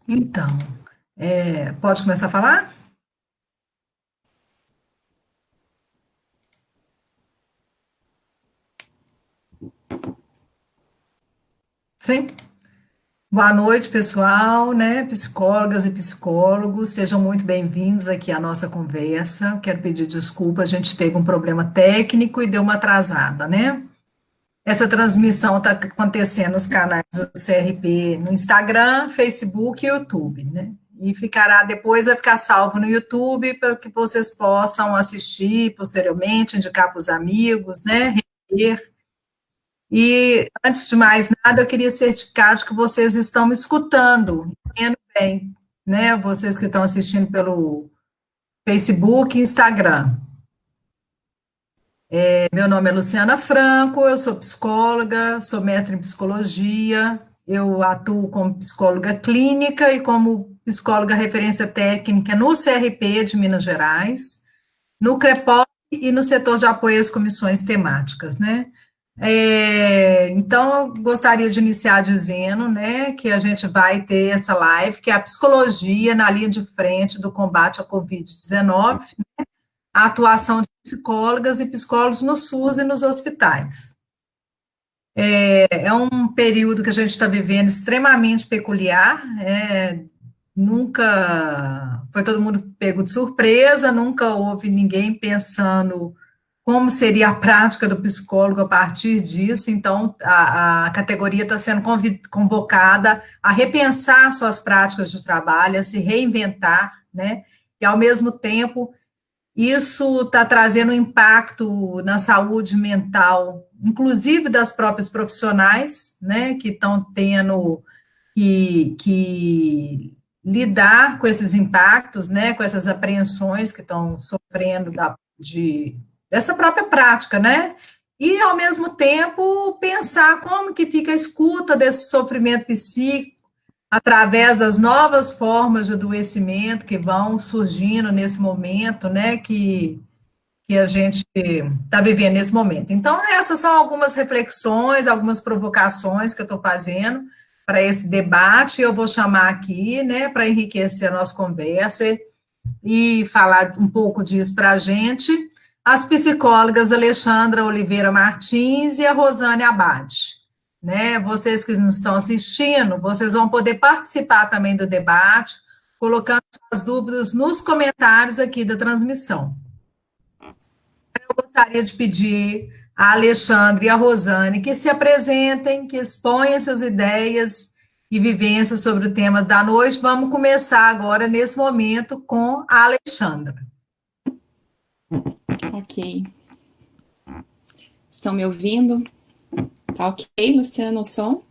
Então, pode começar a falar? Sim. Boa noite, pessoal, né? Psicólogas e psicólogos, sejam muito bem-vindos aqui à nossa conversa. Quero pedir desculpa, a gente teve um problema técnico e deu uma atrasada, né? Essa transmissão está acontecendo nos canais do CRP no Instagram, Facebook e YouTube, né? E depois vai ficar salvo no YouTube para que vocês possam assistir posteriormente, indicar para os amigos, né? Rever. E, antes de mais nada, eu queria certificar de que vocês estão me escutando, vendo bem, né? Vocês que estão assistindo pelo Facebook e Instagram. Meu nome é Luciana Franco, eu sou psicóloga, sou mestre em psicologia, eu atuo como psicóloga clínica e como psicóloga referência técnica no CRP de Minas Gerais, no CREPOP e no setor de apoio às comissões temáticas, né? Então, eu gostaria de iniciar dizendo, né, que a gente vai ter essa live, que é a psicologia na linha de frente do combate à Covid-19, a atuação de psicólogas e psicólogos no SUS e nos hospitais. É um período que a gente está vivendo extremamente peculiar, nunca foi todo mundo pego de surpresa, nunca houve ninguém pensando como seria a prática do psicólogo a partir disso, então a categoria está sendo convocada a repensar suas práticas de trabalho, a se reinventar, né? E ao mesmo tempo isso está trazendo um impacto na saúde mental, inclusive das próprias profissionais, né, que estão tendo que lidar com esses impactos, né, com essas apreensões que estão sofrendo dessa própria prática, né? E, ao mesmo tempo, pensar como que fica a escuta desse sofrimento psíquico através das novas formas de adoecimento que vão surgindo nesse momento, né, que a gente está vivendo nesse momento. Então, essas são algumas reflexões, algumas provocações que eu estou fazendo para esse debate. Eu vou chamar aqui, né, para enriquecer a nossa conversa e falar um pouco disso para a gente, as psicólogas Alexandra Oliveira Martins e a Rosane Abade. Né? Vocês que nos estão assistindo, vocês vão poder participar também do debate, colocando suas dúvidas nos comentários aqui da transmissão. Eu gostaria de pedir a Alexandre e a Rosane que se apresentem, que exponham suas ideias e vivências sobre os temas da noite. Vamos começar agora, nesse momento, com a Alexandra. Ok. Estão me ouvindo? Tá ok, Luciano, o som?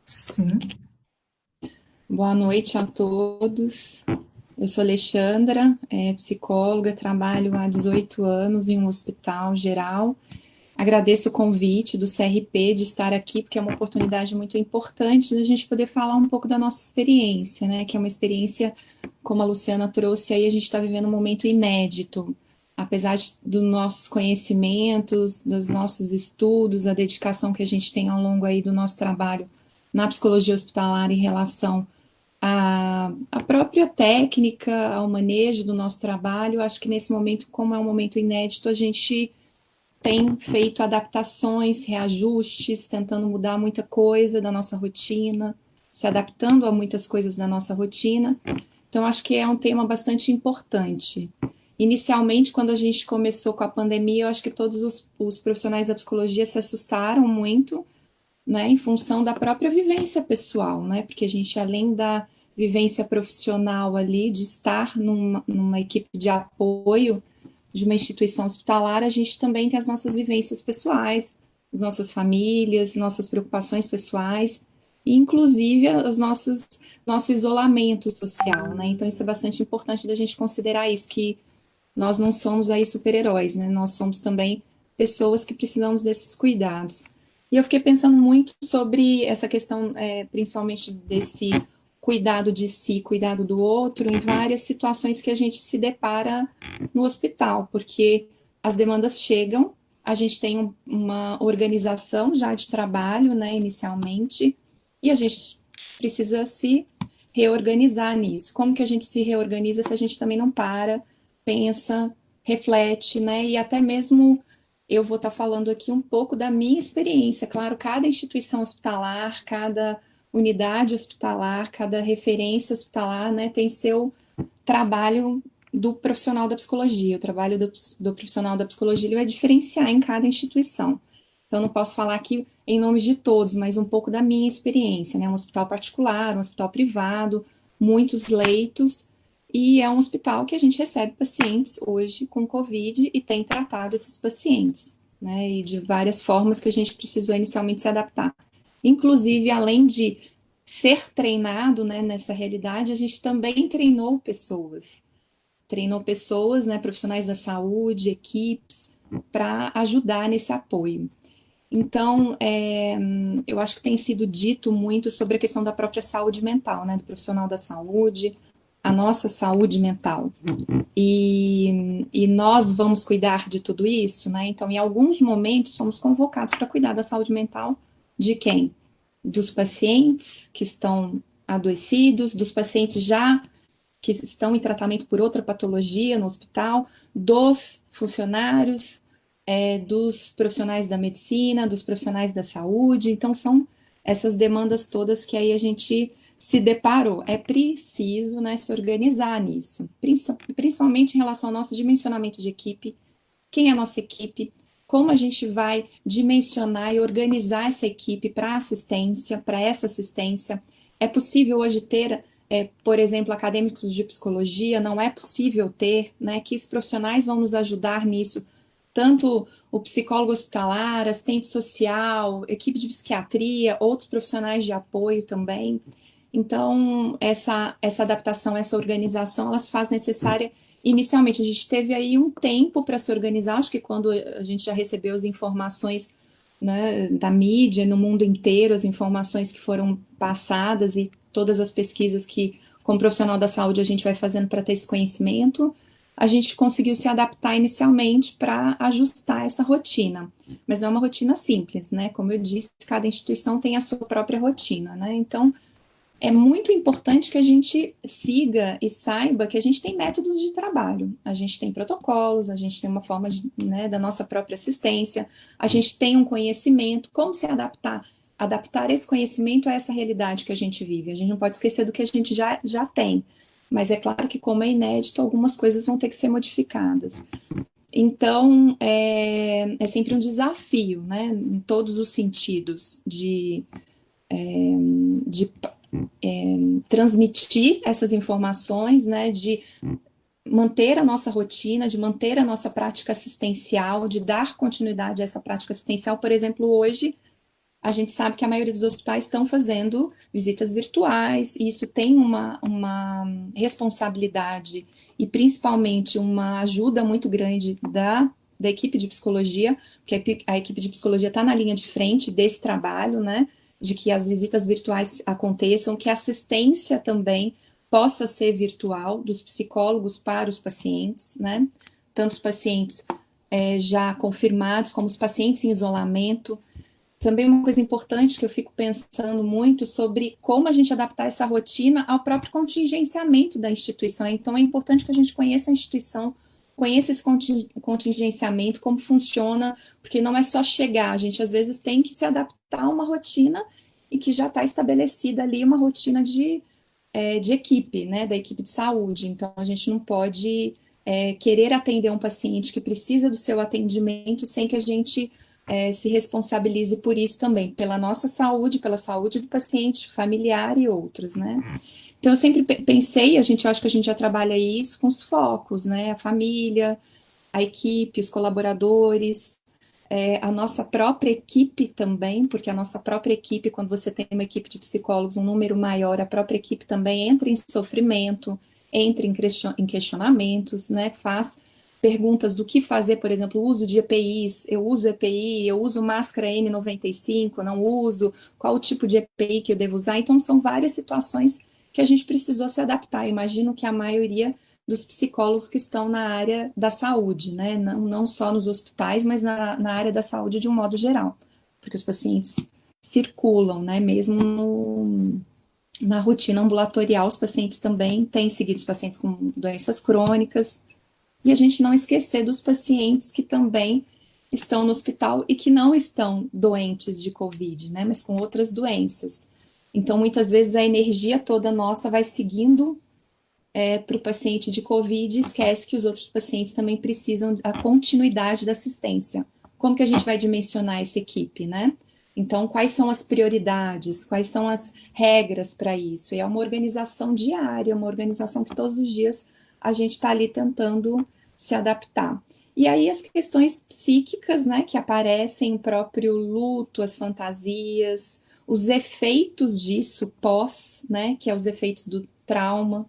Sim. Boa noite a todos. Eu sou Alexandra, psicóloga, trabalho há 18 anos em um hospital geral. Agradeço o convite do CRP de estar aqui, porque é uma oportunidade muito importante da gente poder falar um pouco da nossa experiência, né? Que é uma experiência, como a Luciana trouxe aí, a gente está vivendo um momento inédito. Apesar dos nossos conhecimentos, dos nossos estudos, a dedicação que a gente tem ao longo aí do nosso trabalho na psicologia hospitalar em relação à própria técnica, ao manejo do nosso trabalho, acho que nesse momento, como é um momento inédito, a gente tem feito adaptações, reajustes, tentando mudar muita coisa da nossa rotina, se adaptando a muitas coisas da nossa rotina. Então, acho que é um tema bastante importante. Inicialmente, quando a gente começou com a pandemia, eu acho que todos os profissionais da psicologia se assustaram muito, né, em função da própria vivência pessoal, né, porque a gente, além da vivência profissional ali, de estar numa equipe de apoio de uma instituição hospitalar, a gente também tem as nossas vivências pessoais, as nossas famílias, nossas preocupações pessoais, e inclusive nosso isolamento social, né, então isso é bastante importante da gente considerar isso, que nós não somos aí super-heróis, né? Nós somos também pessoas que precisamos desses cuidados. E eu fiquei pensando muito sobre essa questão, principalmente desse cuidado de si, cuidado do outro, em várias situações que a gente se depara no hospital, porque as demandas chegam, a gente tem uma organização já de trabalho, né, inicialmente, e a gente precisa se reorganizar nisso. Como que a gente se reorganiza se a gente também não para, pensa, reflete, né, e até mesmo eu vou estar falando aqui um pouco da minha experiência. Claro, cada instituição hospitalar, cada unidade hospitalar, cada referência hospitalar, né, tem seu trabalho do profissional da psicologia. O trabalho do profissional da psicologia ele vai diferenciar em cada instituição. Então, não posso falar aqui em nome de todos, mas um pouco da minha experiência, né? Um hospital particular, um hospital privado, muitos leitos, e é um hospital que a gente recebe pacientes hoje com Covid e tem tratado esses pacientes, né? E de várias formas que a gente precisou inicialmente se adaptar. Inclusive, além de ser treinado, né, nessa realidade, a gente também treinou pessoas, né, profissionais da saúde, equipes, para ajudar nesse apoio. Então, eu acho que tem sido dito muito sobre a questão da própria saúde mental, né, do profissional da saúde, a nossa saúde mental. E nós vamos cuidar de tudo isso, né? Então, em alguns momentos, somos convocados para cuidar da saúde mental de quem? Dos pacientes que estão adoecidos, dos pacientes já que estão em tratamento por outra patologia no hospital, dos funcionários, dos profissionais da medicina, dos profissionais da saúde. Então, são essas demandas todas que aí a gente se deparou. É preciso, né, se organizar nisso, principalmente em relação ao nosso dimensionamento de equipe, quem é a nossa equipe, como a gente vai dimensionar e organizar essa equipe para assistência, para essa assistência. É possível hoje ter, por exemplo, acadêmicos de psicologia, não é possível ter, né, que os profissionais vão nos ajudar nisso, tanto o psicólogo hospitalar, assistente social, equipe de psiquiatria, outros profissionais de apoio também. Então, essa adaptação, essa organização, ela se faz necessária. Inicialmente, a gente teve aí um tempo para se organizar, acho que quando a gente já recebeu as informações, né, da mídia, no mundo inteiro, as informações que foram passadas e todas as pesquisas que, como profissional da saúde, a gente vai fazendo para ter esse conhecimento, a gente conseguiu se adaptar inicialmente para ajustar essa rotina. Mas não é uma rotina simples, né? Como eu disse, cada instituição tem a sua própria rotina, né? Então, é muito importante que a gente siga e saiba que a gente tem métodos de trabalho, a gente tem protocolos, a gente tem uma forma de, né, da nossa própria assistência, a gente tem um conhecimento, como se adaptar esse conhecimento a essa realidade que a gente vive. A gente não pode esquecer do que a gente já tem, mas é claro que, como é inédito, algumas coisas vão ter que ser modificadas. Então, é sempre um desafio, né, em todos os sentidos, de transmitir essas informações, né, de manter a nossa rotina, de manter a nossa prática assistencial, de dar continuidade a essa prática assistencial. Por exemplo, hoje a gente sabe que a maioria dos hospitais estão fazendo visitas virtuais, e isso tem uma responsabilidade e principalmente uma ajuda muito grande da equipe de psicologia, porque a equipe de psicologia está na linha de frente desse trabalho, né, de que as visitas virtuais aconteçam, que a assistência também possa ser virtual, dos psicólogos para os pacientes, né, tanto os pacientes já confirmados, como os pacientes em isolamento. Também uma coisa importante que eu fico pensando muito sobre como a gente adaptar essa rotina ao próprio contingenciamento da instituição. Então, é importante que a gente conheça a instituição, conheça esse contingenciamento, como funciona, porque não é só chegar, a gente às vezes tem que se adaptar a uma rotina e que já está estabelecida ali uma rotina de equipe, né, da equipe de saúde. Então, a gente não pode querer atender um paciente que precisa do seu atendimento sem que a gente se responsabilize por isso também, pela nossa saúde, pela saúde do paciente, familiar e outros, né? Então, eu sempre pensei, eu acho que a gente já trabalha isso com os focos, né? A família, a equipe, os colaboradores, a nossa própria equipe também, porque a nossa própria equipe, quando você tem uma equipe de psicólogos, um número maior, a própria equipe também entra em sofrimento, entra em questionamentos, né? Faz perguntas do que fazer, por exemplo, o uso de EPIs, eu uso EPI, eu uso máscara N95, não uso, qual o tipo de EPI que eu devo usar. Então, são várias situações que a gente precisou se adaptar. Imagino que a maioria dos psicólogos que estão na área da saúde, né? Não só nos hospitais, mas na área da saúde de um modo geral, porque os pacientes circulam, né? Mesmo na rotina ambulatorial, os pacientes também têm seguido os pacientes com doenças crônicas, e a gente não esquecer dos pacientes que também estão no hospital e que não estão doentes de Covid, né, mas com outras doenças. Então, muitas vezes a energia toda nossa vai seguindo para o paciente de Covid e esquece que os outros pacientes também precisam da continuidade da assistência. Como que a gente vai dimensionar essa equipe, né? Então, quais são as prioridades, quais são as regras para isso? E é uma organização diária, uma organização que todos os dias a gente está ali tentando se adaptar. E aí as questões psíquicas, né, que aparecem, o próprio luto, as fantasias, os efeitos disso pós, né, que é os efeitos do trauma,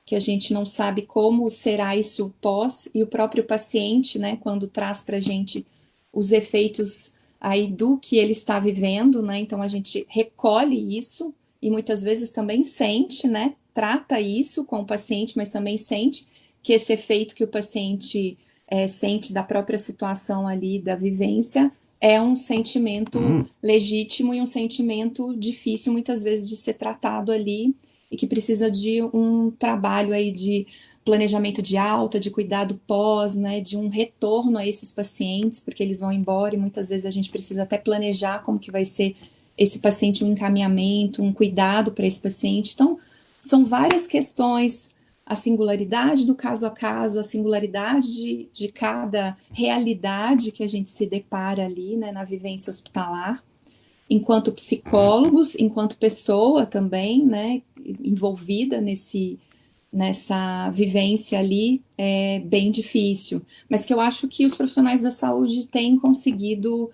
que a gente não sabe como será isso pós, e o próprio paciente, né, quando traz para a gente os efeitos aí do que ele está vivendo, né, então a gente recolhe isso, e muitas vezes também sente, né, trata isso com o paciente, mas também sente que esse efeito que o paciente sente da própria situação ali, da vivência, é um sentimento legítimo e um sentimento difícil, muitas vezes, de ser tratado ali, e que precisa de um trabalho aí de planejamento de alta, de cuidado pós, né, de um retorno a esses pacientes, porque eles vão embora e muitas vezes a gente precisa até planejar como que vai ser esse paciente, um encaminhamento, um cuidado para esse paciente. Então, são várias questões, a singularidade do caso a caso, a singularidade de cada realidade que a gente se depara ali, né, na vivência hospitalar, enquanto psicólogos, enquanto pessoa também, né, envolvida nessa vivência ali, é bem difícil. Mas que eu acho que os profissionais da saúde têm conseguido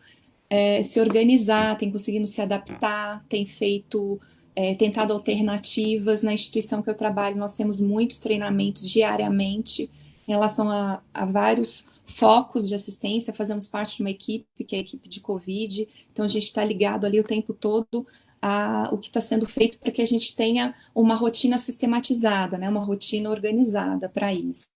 se organizar, têm conseguido se adaptar, têm feito, tentado alternativas. Na instituição que eu trabalho, nós temos muitos treinamentos diariamente em relação a vários focos de assistência, fazemos parte de uma equipe, que é a equipe de Covid, então a gente está ligado ali o tempo todo a o que está sendo feito para que a gente tenha uma rotina sistematizada, né, uma rotina organizada para isso.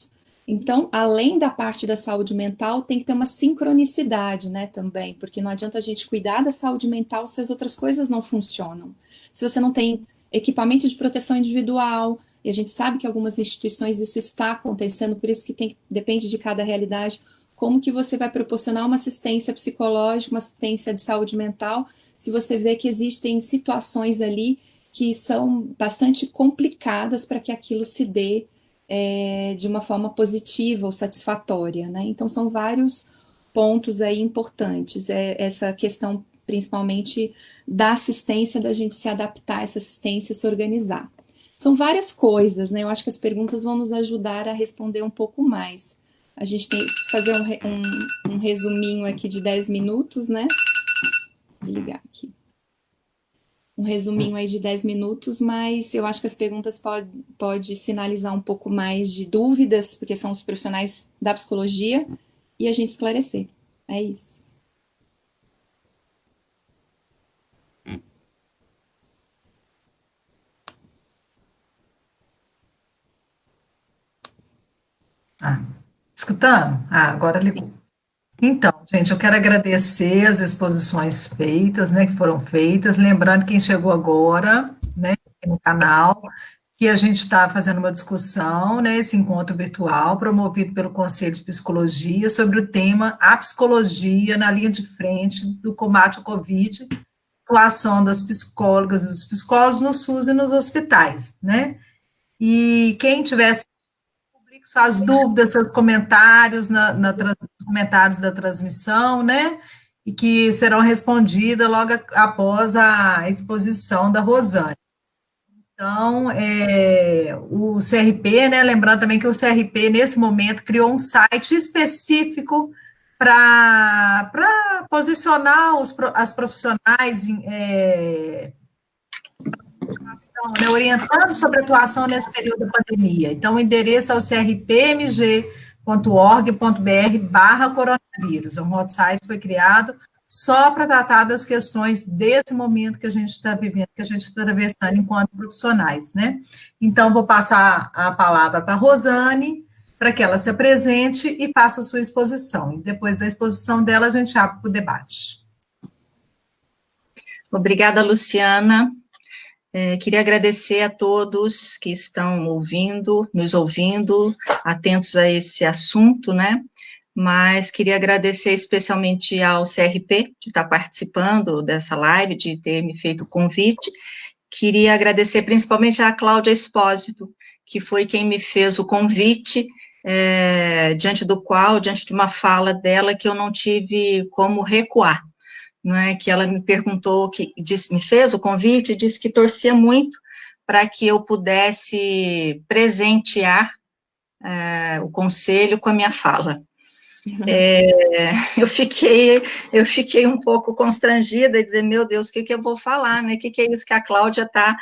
Então, além da parte da saúde mental, tem que ter uma sincronicidade, né, também, porque não adianta a gente cuidar da saúde mental se as outras coisas não funcionam. Se você não tem equipamento de proteção individual, e a gente sabe que algumas instituições isso está acontecendo, por isso que depende de cada realidade, como que você vai proporcionar uma assistência psicológica, uma assistência de saúde mental, se você vê que existem situações ali que são bastante complicadas para que aquilo se dê de uma forma positiva ou satisfatória, né? Então, são vários pontos aí importantes, essa questão principalmente da assistência, da gente se adaptar a essa assistência, se organizar. São várias coisas, né? Eu acho que as perguntas vão nos ajudar a responder um pouco mais. A gente tem que fazer um resuminho aqui de 10 minutos, né? Vou desligar aqui. Um resuminho aí de 10 minutos, mas eu acho que as perguntas pode sinalizar um pouco mais de dúvidas, porque são os profissionais da psicologia, e a gente esclarecer. É isso. Escutando? Agora ligou. Então, gente, eu quero agradecer as exposições feitas, né, que foram feitas, lembrando quem chegou agora, né, aqui no canal, que a gente está fazendo uma discussão, né, esse encontro virtual promovido pelo Conselho de Psicologia sobre o tema A Psicologia na Linha de Frente do Combate ao Covid, atuação das psicólogas e dos psicólogos no SUS e nos hospitais, né? E quem tivesse suas dúvidas, seus comentários nos comentários da transmissão, né? E que serão respondidas logo após a exposição da Rosane. Então, o CRP, né? Lembrando também que o CRP, nesse momento, criou um site específico para posicionar as profissionais né, orientando sobre a atuação nesse período da pandemia. Então, o endereço é o crpmg.org.br/coronavírus. Um hot site foi criado só para tratar das questões desse momento que a gente está vivendo, que a gente está atravessando enquanto profissionais, né? Então, vou passar a palavra para a Rosane, para que ela se apresente e faça a sua exposição. E depois da exposição dela, a gente abre para o debate. Obrigada, Luciana. Queria agradecer a todos que estão nos ouvindo, atentos a esse assunto, né? Mas queria agradecer especialmente ao CRP, de estar participando dessa live, de ter me feito o convite. Queria agradecer principalmente à Cláudia Espósito, que foi quem me fez o convite, diante de uma fala dela, que eu não tive como recuar, não é? Que ela me perguntou, me fez o convite e disse que torcia muito para que eu pudesse presentear o conselho com a minha fala. Eu fiquei um pouco constrangida, dizer, meu Deus, o que eu vou falar, né? O que é isso que a Cláudia está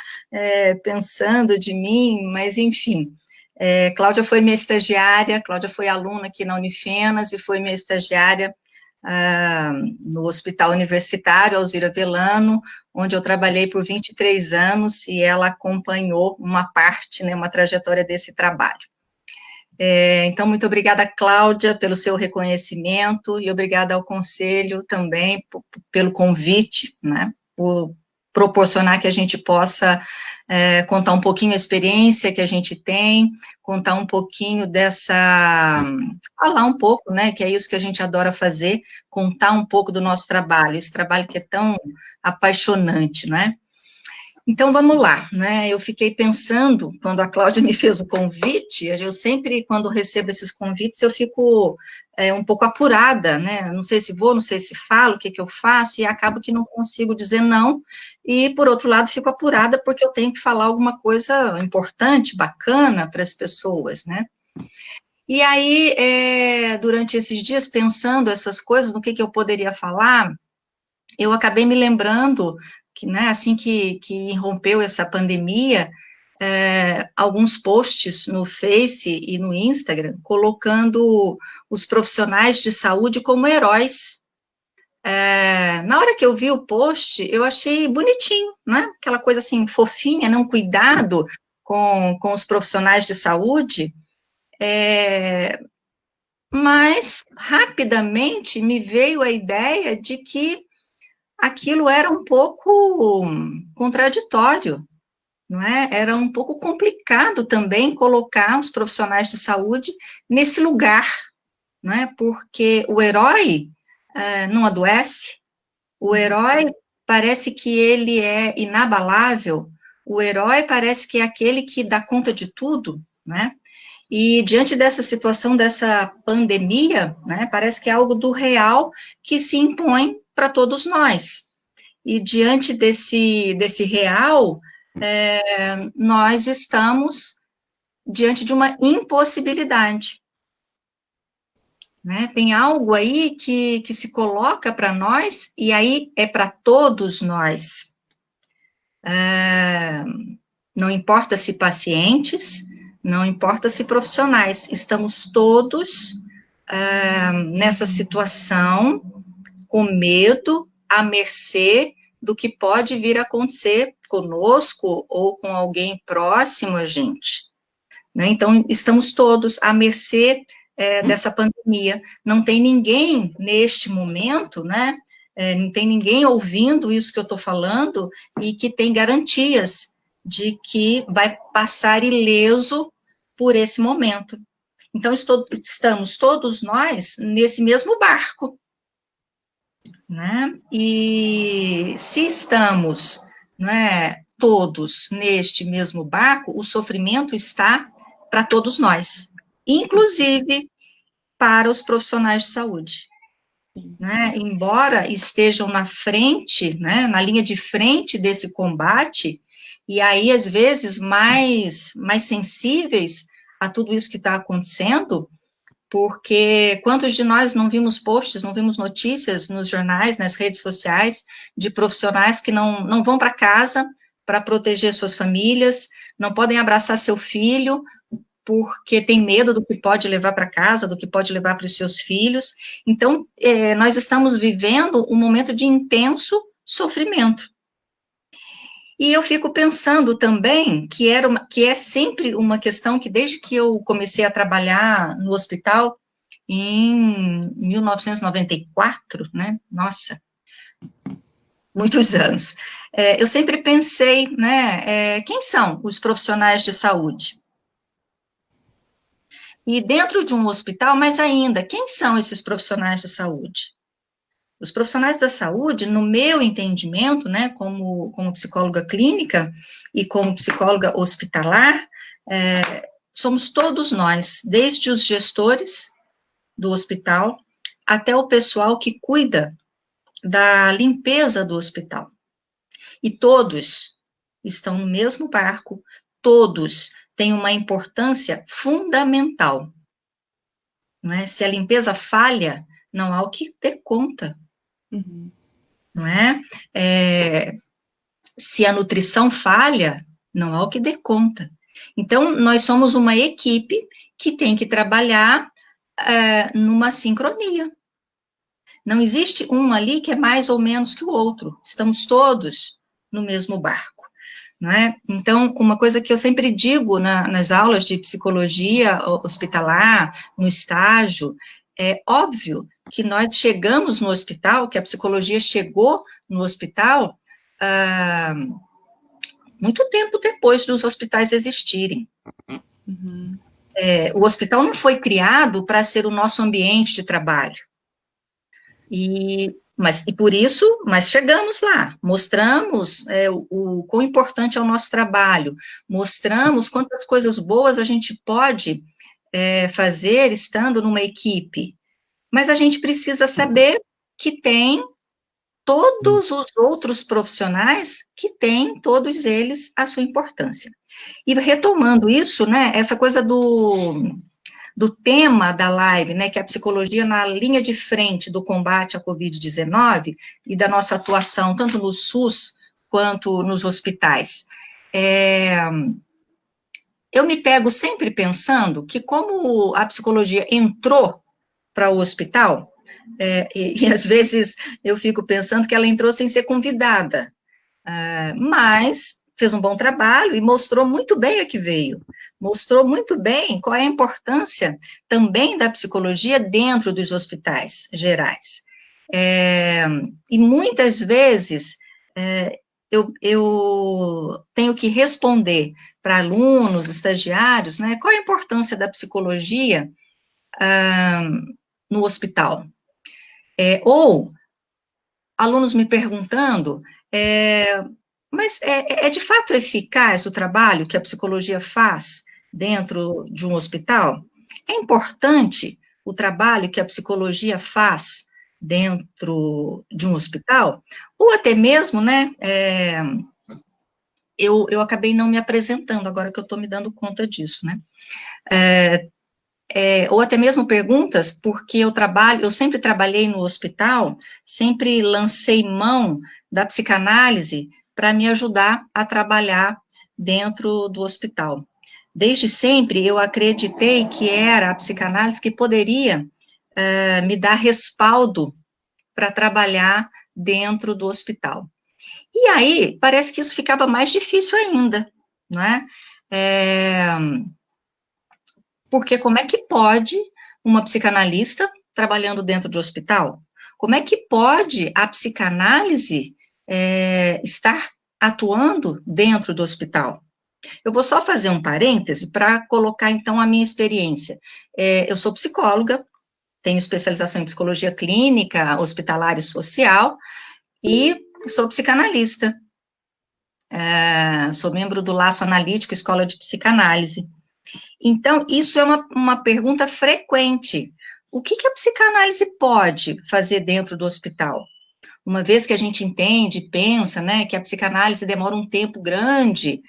pensando de mim? Mas, enfim, Cláudia foi minha estagiária, Cláudia foi aluna aqui na Unifenas e foi minha estagiária no Hospital Universitário Alzira Velano, onde eu trabalhei por 23 anos e ela acompanhou uma parte, né, uma trajetória desse trabalho. Então, muito obrigada, Cláudia, pelo seu reconhecimento e obrigada ao Conselho também pelo convite, né, por proporcionar que a gente possa contar um pouquinho a experiência que a gente tem, contar um pouquinho falar um pouco, né, que é isso que a gente adora fazer, contar um pouco do nosso trabalho, esse trabalho que é tão apaixonante, não é? Então, vamos lá, né, eu fiquei pensando, quando a Cláudia me fez o convite, eu sempre, quando recebo esses convites, eu fico um pouco apurada, né, não sei se vou, não sei se falo, o que eu faço, e acabo que não consigo dizer não, e, por outro lado, fico apurada porque eu tenho que falar alguma coisa importante, bacana para as pessoas, né. E aí, durante esses dias, pensando essas coisas, no que eu poderia falar, eu acabei me lembrando que, né, assim que irrompeu essa pandemia, alguns posts no Face e no Instagram, colocando os profissionais de saúde como heróis. Na hora que eu vi o post, eu achei bonitinho, né, aquela coisa assim, fofinha, né, um cuidado com os profissionais de saúde, mas rapidamente me veio a ideia de que aquilo era um pouco contraditório, não é? Era um pouco complicado também colocar os profissionais de saúde nesse lugar, não é? Porque o herói não adoece, o herói parece que ele é inabalável, o herói parece que é aquele que dá conta de tudo, né? E diante dessa situação, dessa pandemia, né, parece que é algo do real que se impõe para todos nós. E diante desse real, nós estamos diante de uma impossibilidade. Né? Tem algo aí que se coloca para nós, e aí é para todos nós. Não importa se pacientes, não importa se profissionais, estamos todos nessa situação, com medo, à mercê do que pode vir a acontecer conosco ou com alguém próximo a gente. Né? Então, estamos todos à mercê dessa pandemia. Não tem ninguém neste momento, né? Não tem ninguém ouvindo isso que eu estou falando e que tem garantias de que vai passar ileso por esse momento. Então, estamos todos nós nesse mesmo barco, né? E se estamos, né, todos neste mesmo barco, o sofrimento está para todos nós, inclusive para os profissionais de saúde. Né? Embora estejam na frente, né, na linha de frente desse combate, e aí, às vezes, mais sensíveis a tudo isso que está acontecendo, porque quantos de nós não vimos posts, não vimos notícias nos jornais, nas redes sociais, de profissionais que não vão para casa para proteger suas famílias, não podem abraçar seu filho, porque tem medo do que pode levar para casa, do que pode levar para os seus filhos. Então, nós estamos vivendo um momento de intenso sofrimento. E eu fico pensando também que é sempre uma questão que, desde que eu comecei a trabalhar no hospital, em 1994, né, nossa, muitos anos, eu sempre pensei, né, quem são os profissionais de saúde? E dentro de um hospital, mais ainda, quem são esses profissionais de saúde? Os profissionais da saúde, no meu entendimento, né, como psicóloga clínica e como psicóloga hospitalar, somos todos nós, desde os gestores do hospital até o pessoal que cuida da limpeza do hospital. E todos estão no mesmo barco, todos têm uma importância fundamental. Não é? Se a limpeza falha, não há o que ter conta. Uhum. Não é? Se a nutrição falha, não há o que dar conta. Então, nós somos uma equipe que tem que trabalhar numa sincronia. Não existe um ali que é mais ou menos que o outro. Estamos todos no mesmo barco. Não é? Então, uma coisa que eu sempre digo nas aulas de psicologia hospitalar, no estágio, é óbvio que nós chegamos no hospital, que a psicologia chegou no hospital muito tempo depois dos hospitais existirem. Uhum. O hospital não foi criado para ser o nosso ambiente de trabalho. E por isso, mas chegamos lá, mostramos o quão importante é o nosso trabalho, mostramos quantas coisas boas a gente pode fazer estando numa equipe, mas a gente precisa saber que tem todos os outros profissionais que têm, todos eles, a sua importância. E retomando isso, né, essa coisa do tema da live, né, que é a psicologia na linha de frente do combate à Covid-19 e da nossa atuação, tanto no SUS quanto nos hospitais. Eu me pego sempre pensando que como a psicologia entrou para o hospital, e às vezes eu fico pensando que ela entrou sem ser convidada, mas fez um bom trabalho e mostrou muito bem a que veio, mostrou muito bem qual é a importância também da psicologia dentro dos hospitais gerais. E muitas vezes eu tenho que responder para alunos, estagiários, né, qual é a importância da psicologia no hospital. Ou alunos me perguntando, mas é de fato eficaz o trabalho que a psicologia faz dentro de um hospital? É importante o trabalho que a psicologia faz dentro de um hospital? Ou até mesmo, né, eu acabei não me apresentando, agora que eu estou me dando conta disso, né? Ou até mesmo perguntas, porque eu sempre trabalhei no hospital, sempre lancei mão da psicanálise para me ajudar a trabalhar dentro do hospital. Desde sempre eu acreditei que era a psicanálise que poderia me dar respaldo para trabalhar dentro do hospital. E aí, parece que isso ficava mais difícil ainda, não é? Porque como é que pode uma psicanalista trabalhando dentro de hospital? Como é que pode a psicanálise estar atuando dentro do hospital? Eu vou só fazer um parêntese para colocar, então, a minha experiência. Eu sou psicóloga, tenho especialização em psicologia clínica, hospitalar e social, e sou psicanalista. Sou membro do Laço Analítico, Escola de Psicanálise. Então, isso é uma pergunta frequente. O que a psicanálise pode fazer dentro do hospital? Uma vez que a gente entende, pensa, né, que a psicanálise demora um tempo grande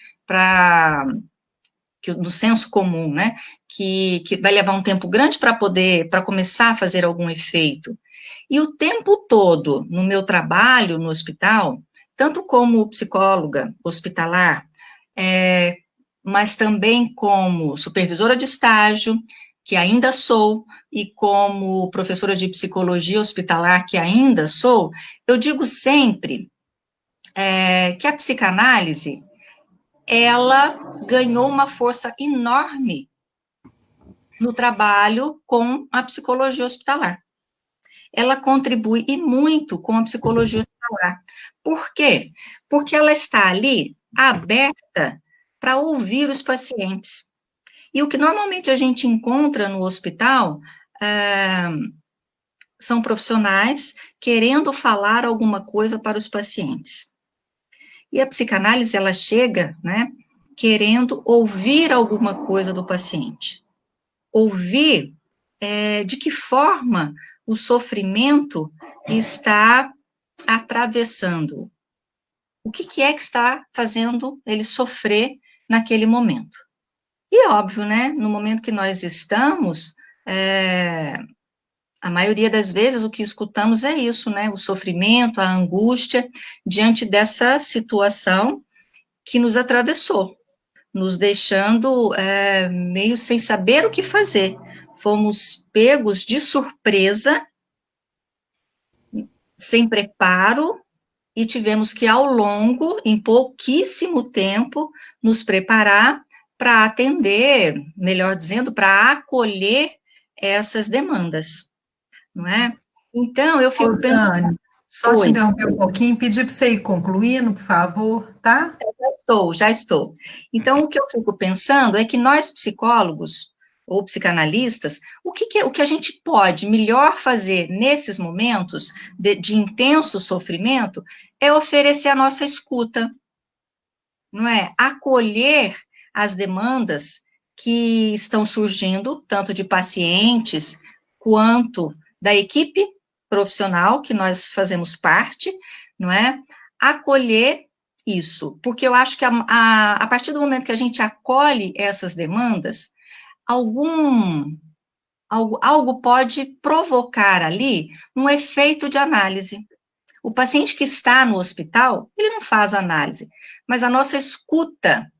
no senso comum, né, que vai levar um tempo grande para começar a fazer algum efeito. E o tempo todo, no meu trabalho no hospital, tanto como psicóloga hospitalar, mas também como supervisora de estágio, que ainda sou, e como professora de psicologia hospitalar, que ainda sou, eu digo sempre que a psicanálise, ela ganhou uma força enorme no trabalho com a psicologia hospitalar. Ela contribui e muito com a psicologia hospitalar. Por quê? Porque ela está ali aberta para ouvir os pacientes. E o que normalmente a gente encontra no hospital são profissionais querendo falar alguma coisa para os pacientes. E a psicanálise, ela chega, né, querendo ouvir alguma coisa do paciente. Ouvir de que forma o sofrimento está atravessando. O que é que está fazendo ele sofrer naquele momento. E óbvio, né, no momento que nós estamos, a maioria das vezes o que escutamos é isso, né, o sofrimento, a angústia, diante dessa situação que nos atravessou, nos deixando meio sem saber o que fazer. Fomos pegos de surpresa, sem preparo, e tivemos que, ao longo, em pouquíssimo tempo, nos preparar para atender, melhor dizendo, para acolher essas demandas, não é? Então, eu fico pensando... Rosane, só te interromper um pouquinho, pedir para você ir concluindo, por favor, tá? Já estou. Então, o que eu fico pensando é que nós, psicólogos ou psicanalistas, o que a gente pode melhor fazer nesses momentos de intenso sofrimento é oferecer a nossa escuta, não é? Acolher as demandas que estão surgindo, tanto de pacientes quanto da equipe profissional que nós fazemos parte, não é? Acolher isso, porque eu acho que a partir do momento que a gente acolhe essas demandas, algo pode provocar ali um efeito de análise. O paciente que está no hospital, ele não faz análise, mas a nossa escuta,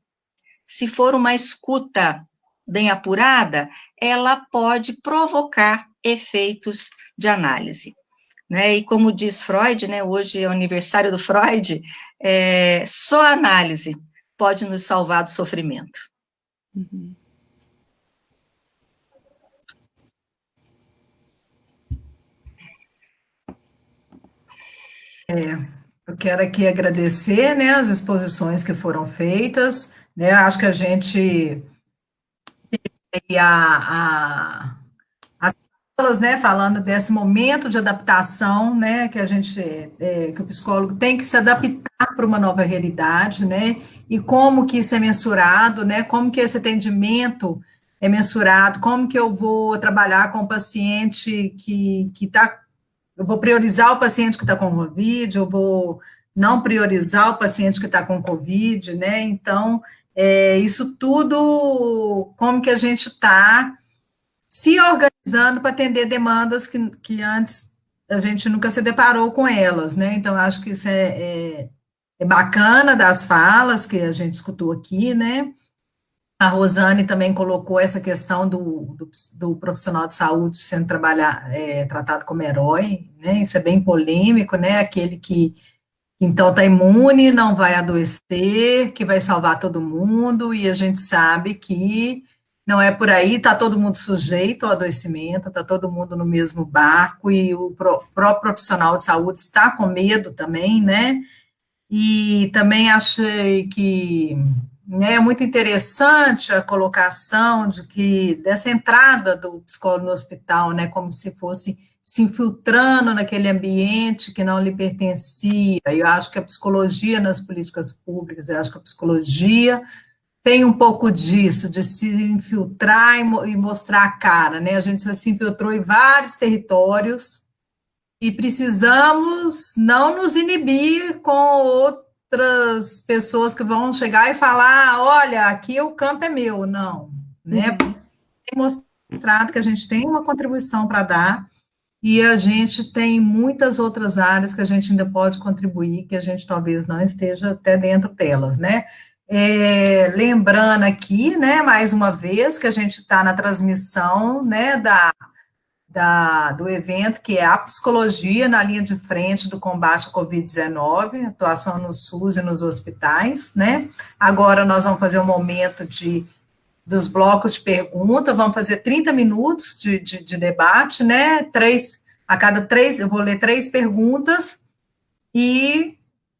se for uma escuta bem apurada, ela pode provocar efeitos de análise. Né? E como diz Freud, né, hoje é o aniversário do Freud, só a análise pode nos salvar do sofrimento. Uhum. Eu quero aqui agradecer, né, as exposições que foram feitas, né, acho que a gente e as falas, né, falando desse momento de adaptação, né, que a gente, que o psicólogo tem que se adaptar para uma nova realidade, né, e como que isso é mensurado, né, como que esse atendimento é mensurado, como que eu vou trabalhar com o paciente que está, eu vou priorizar o paciente que está com Covid, eu vou não priorizar o paciente que está com Covid, né, então, isso tudo, como que a gente está se organizando para atender demandas que antes a gente nunca se deparou com elas, né? Então, acho que isso é bacana das falas que a gente escutou aqui, né? A Rosane também colocou essa questão do profissional de saúde sendo tratado como herói, né? Isso é bem polêmico, né? Aquele que então está imune, não vai adoecer, que vai salvar todo mundo, e a gente sabe que não é por aí, está todo mundo sujeito ao adoecimento, está todo mundo no mesmo barco, e o próprio profissional de saúde está com medo também, né? E também achei que, né, é muito interessante a colocação dessa entrada do psicólogo no hospital, né, como se fosse se infiltrando naquele ambiente que não lhe pertencia. Eu acho que a psicologia nas políticas públicas, eu acho que a psicologia tem um pouco disso, de se infiltrar e mostrar a cara, né? A gente já se infiltrou em vários territórios e precisamos não nos inibir com outras pessoas que vão chegar e falar, olha, aqui o campo é meu. Não, né? Uhum. Tem mostrado que a gente tem uma contribuição para dar e a gente tem muitas outras áreas que a gente ainda pode contribuir, que a gente talvez não esteja até dentro delas, né? Lembrando aqui, né, mais uma vez, que a gente está na transmissão, né, do evento, que é a psicologia na linha de frente do combate à Covid-19, atuação no SUS e nos hospitais, né? Agora nós vamos fazer um momento dos blocos de pergunta, vamos fazer 30 minutos de debate, né? A cada três, eu vou ler 3 perguntas e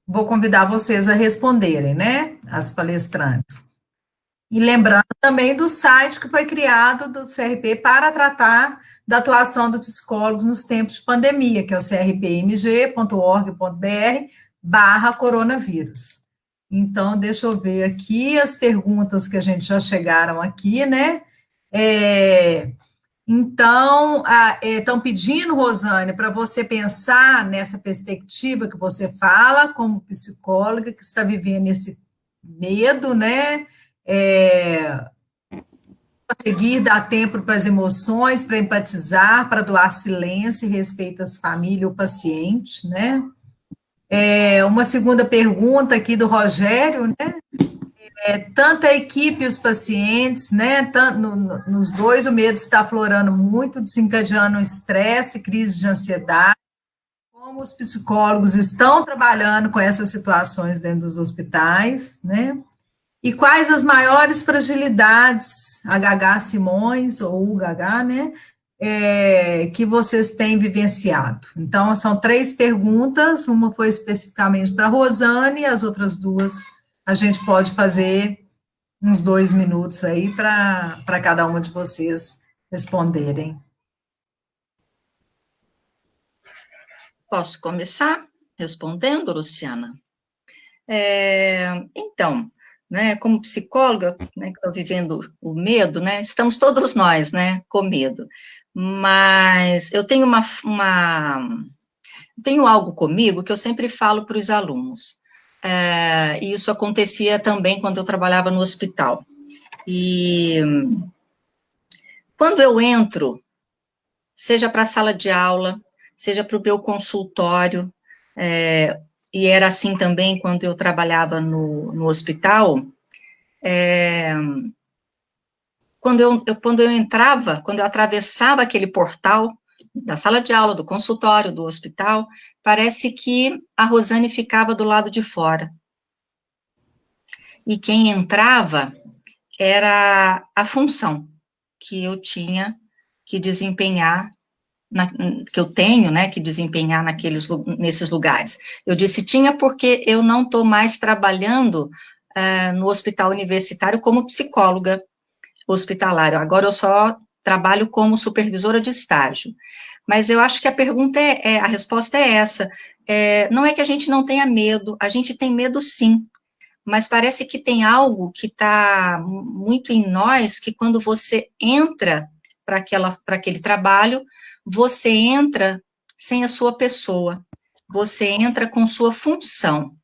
vou convidar vocês a responderem, né? As palestrantes. E lembrando também do site que foi criado do CRP para tratar da atuação dos psicólogos nos tempos de pandemia, que é o crpmg.org.br/coronavírus. Então, deixa eu ver aqui as perguntas que a gente já chegaram aqui, né? Então, estão pedindo, Rosane, para você pensar nessa perspectiva que você fala, como psicóloga que está vivendo esse medo, né? Conseguir dar tempo para as emoções, para empatizar, para doar silêncio e respeito às famílias e o paciente, né? Uma segunda pergunta aqui do Rogério, né? Tanto a equipe e os pacientes, né? Nos dois, o medo está aflorando muito, desencadeando estresse, crise de ansiedade. Como os psicólogos estão trabalhando com essas situações dentro dos hospitais, né? E quais as maiores fragilidades, HH Simões, ou UHH, né, que vocês têm vivenciado? Então, são 3 perguntas, uma foi especificamente para a Rosane, e as outras 2 a gente pode fazer uns 2 minutos aí para cada uma de vocês responderem. Posso começar respondendo, Luciana? Então, né, como psicóloga, né, que estou vivendo o medo, né, estamos todos nós, né, com medo, mas eu tenho tenho algo comigo que eu sempre falo para os alunos, e isso acontecia também quando eu trabalhava no hospital, e quando eu entro, seja para a sala de aula, seja para o meu consultório, e era assim também quando eu trabalhava no hospital, quando eu entrava, quando eu atravessava aquele portal da sala de aula, do consultório, do hospital, parece que a Rosane ficava do lado de fora. E quem entrava era a função que eu tinha que desempenhar, que eu tenho, né, que desempenhar nesses lugares. Eu disse tinha porque eu não estou mais trabalhando no hospital universitário como psicóloga hospitalar. Agora eu só trabalho como supervisora de estágio. Mas eu acho que a pergunta a resposta é essa. Não é que a gente não tenha medo, a gente tem medo sim, mas parece que tem algo que está muito em nós, que quando você entra para aquele trabalho, você entra sem a sua pessoa, você entra com sua função.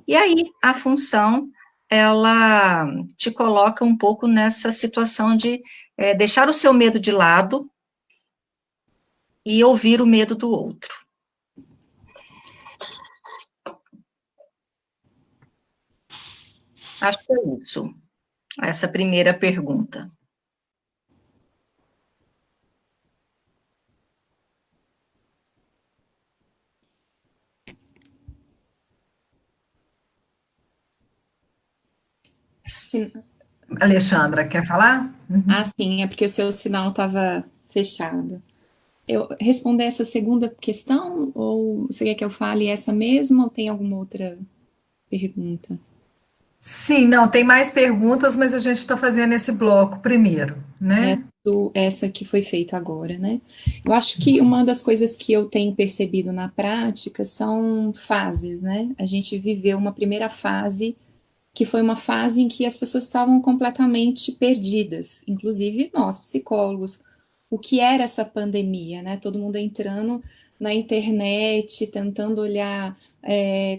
E aí, a função, ela te coloca um pouco nessa situação de deixar o seu medo de lado e ouvir o medo do outro. Acho que é isso, essa primeira pergunta. Sim. Alexandra, quer falar? Sim, é porque o seu sinal estava fechado. Eu responder essa segunda questão, ou você quer que eu fale essa mesma, ou tem alguma outra pergunta? Sim, não, tem mais perguntas, mas a gente está fazendo esse bloco primeiro, né? Essa que foi feita agora, né? Eu acho que uma das coisas que eu tenho percebido na prática são fases, né? A gente viveu uma primeira fase, que foi uma fase em que as pessoas estavam completamente perdidas, inclusive nós, psicólogos. O que era essa pandemia, né? Todo mundo entrando na internet, tentando olhar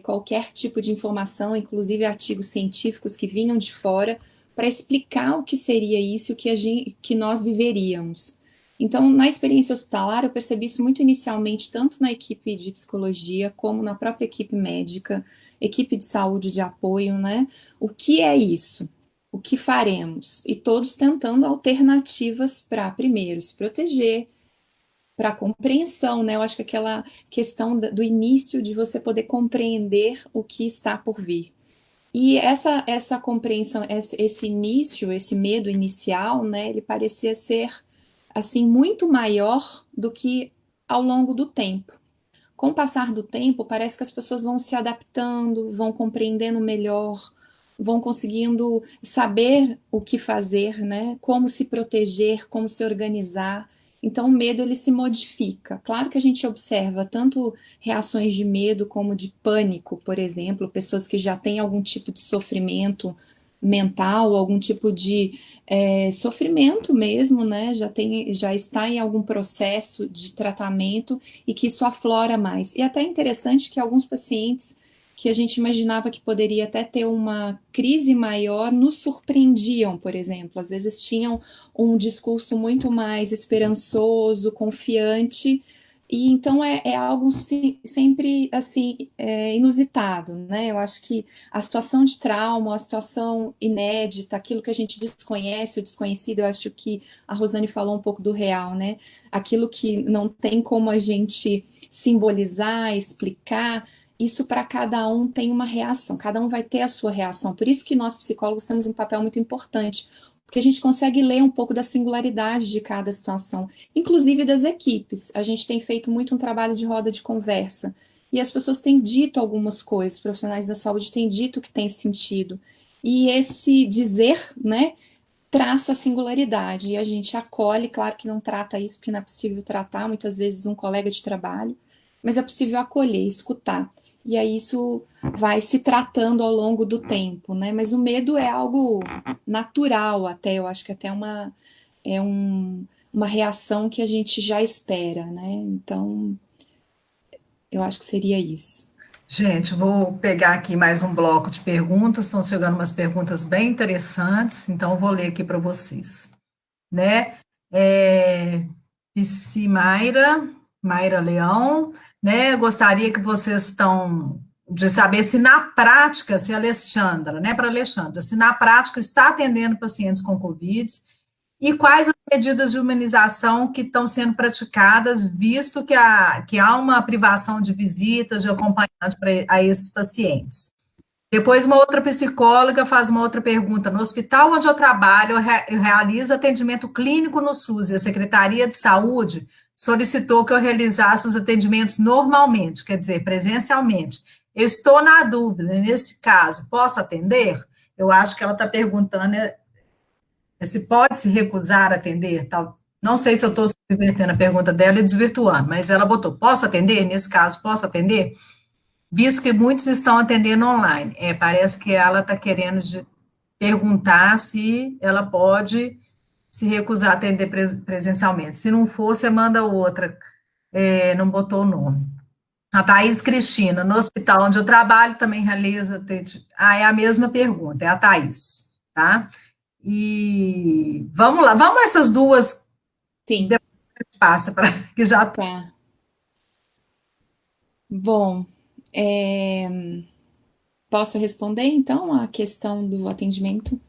qualquer tipo de informação, inclusive artigos científicos que vinham de fora, para explicar o que seria isso e o que nós viveríamos. Então, na experiência hospitalar, eu percebi isso muito inicialmente, tanto na equipe de psicologia como na própria equipe médica. equipe de saúde de apoio, né? O que é isso? O que faremos? E todos tentando alternativas para, primeiro, se proteger, para compreensão, né? Eu acho que aquela questão do início de você poder compreender o que está por vir. E essa compreensão, esse início, esse medo inicial, né? Ele parecia ser assim muito maior do que ao longo do tempo. Com o passar do tempo, parece que as pessoas vão se adaptando, vão compreendendo melhor, vão conseguindo saber o que fazer, né? Como se proteger, como se organizar. Então, o medo ele se modifica. Claro que a gente observa tanto reações de medo como de pânico, por exemplo, pessoas que já têm algum tipo de sofrimento mental, algum tipo de sofrimento mesmo, né? Já está em algum processo de tratamento e que isso aflora mais. E até é interessante que alguns pacientes que a gente imaginava que poderia até ter uma crise maior, nos surpreendiam, por exemplo. Às vezes tinham um discurso muito mais esperançoso, confiante, e então é algo sempre assim inusitado, né? Eu acho que a situação de trauma, a situação inédita, aquilo que a gente desconhece, o desconhecido, eu acho que a Rosane falou um pouco do real, né? Aquilo que não tem como a gente simbolizar, explicar, isso para cada um tem uma reação, cada um vai ter a sua reação. Por isso que nós psicólogos temos um papel muito importante, porque a gente consegue ler um pouco da singularidade de cada situação, inclusive das equipes. A gente tem feito muito um trabalho de roda de conversa, e as pessoas têm dito algumas coisas, os profissionais da saúde têm dito que tem sentido. E esse dizer, né, traz sua singularidade, e a gente acolhe, claro que não trata isso, porque não é possível tratar, muitas vezes um colega de trabalho, mas é possível acolher, escutar. E aí isso vai se tratando ao longo do tempo, né? Mas o medo é algo natural até, eu acho que até uma reação que a gente já espera, né? Então, eu acho que seria isso. Gente, vou pegar aqui mais um bloco de perguntas. Estão chegando umas perguntas bem interessantes, então eu vou ler aqui para vocês, né? Psi Mayra Leão, né? Gostaria que vocês estão de saber se na prática, se Alexandra, né? Para Alexandra, se na prática está atendendo pacientes com Covid e quais as medidas de humanização que estão sendo praticadas, visto que há uma privação de visitas, de acompanhante a esses pacientes. Depois, uma outra psicóloga faz uma outra pergunta. No hospital onde eu trabalho, eu realizo atendimento clínico no SUS e a Secretaria de Saúde solicitou que eu realizasse os atendimentos normalmente, quer dizer, presencialmente. Eu estou na dúvida, nesse caso, posso atender? Eu acho que ela está perguntando se pode se recusar a atender, tal. Não sei se eu estou subvertendo a pergunta dela e desvirtuando, mas ela botou, posso atender? Nesse caso, posso atender? Visto que muitos estão atendendo online. Parece que ela está querendo perguntar se ela pode se recusar a atender presencialmente. Se não for, você manda outra. Não botou o nome. A Thaís Cristina, no hospital onde eu trabalho, também realiza. É a mesma pergunta, é a Thaís, tá? E vamos lá, vamos essas duas. Sim. Depois passa para que já tá. Bom, posso responder então a questão do atendimento?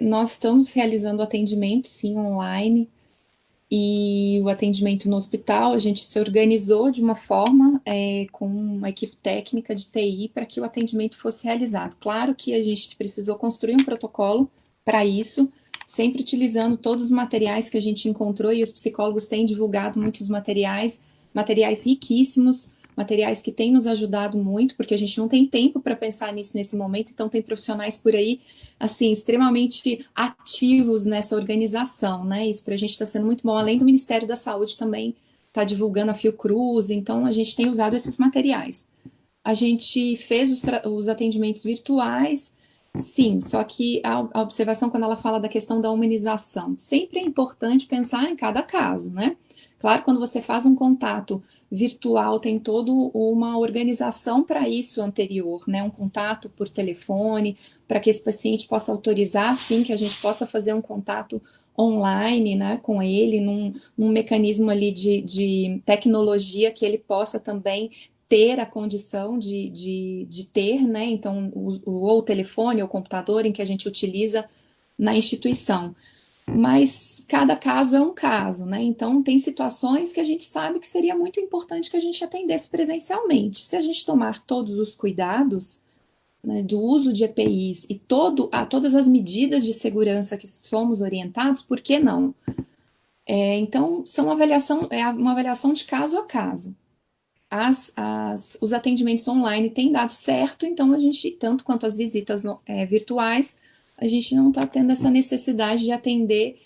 Nós estamos realizando atendimento, sim, online, e o atendimento no hospital, a gente se organizou de uma forma com uma equipe técnica de TI para que o atendimento fosse realizado. Claro que a gente precisou construir um protocolo para isso, sempre utilizando todos os materiais que a gente encontrou, e os psicólogos têm divulgado muitos materiais riquíssimos, materiais que têm nos ajudado muito, porque a gente não tem tempo para pensar nisso nesse momento, então tem profissionais por aí, assim, extremamente ativos nessa organização, né? Isso para a gente está sendo muito bom, além do Ministério da Saúde também está divulgando a Fiocruz, então a gente tem usado esses materiais. A gente fez os atendimentos virtuais, sim, só que a observação, quando ela fala da questão da humanização, sempre é importante pensar em cada caso, né? Claro, quando você faz um contato virtual, tem toda uma organização para isso anterior, né? Um contato por telefone, para que esse paciente possa autorizar, sim, que a gente possa fazer um contato online, né, com ele, num mecanismo ali de tecnologia que ele possa também ter a condição de ter, né? Então, ou o telefone ou o computador em que a gente utiliza na instituição. Mas cada caso é um caso, né? Então, tem situações que a gente sabe que seria muito importante que a gente atendesse presencialmente. Se a gente tomar todos os cuidados, né, do uso de EPIs e todas as medidas de segurança que somos orientados, por que não? Então, é uma avaliação de caso a caso. Os atendimentos online têm dado certo, então a gente, tanto quanto as visitas virtuais, a gente não está tendo essa necessidade de atender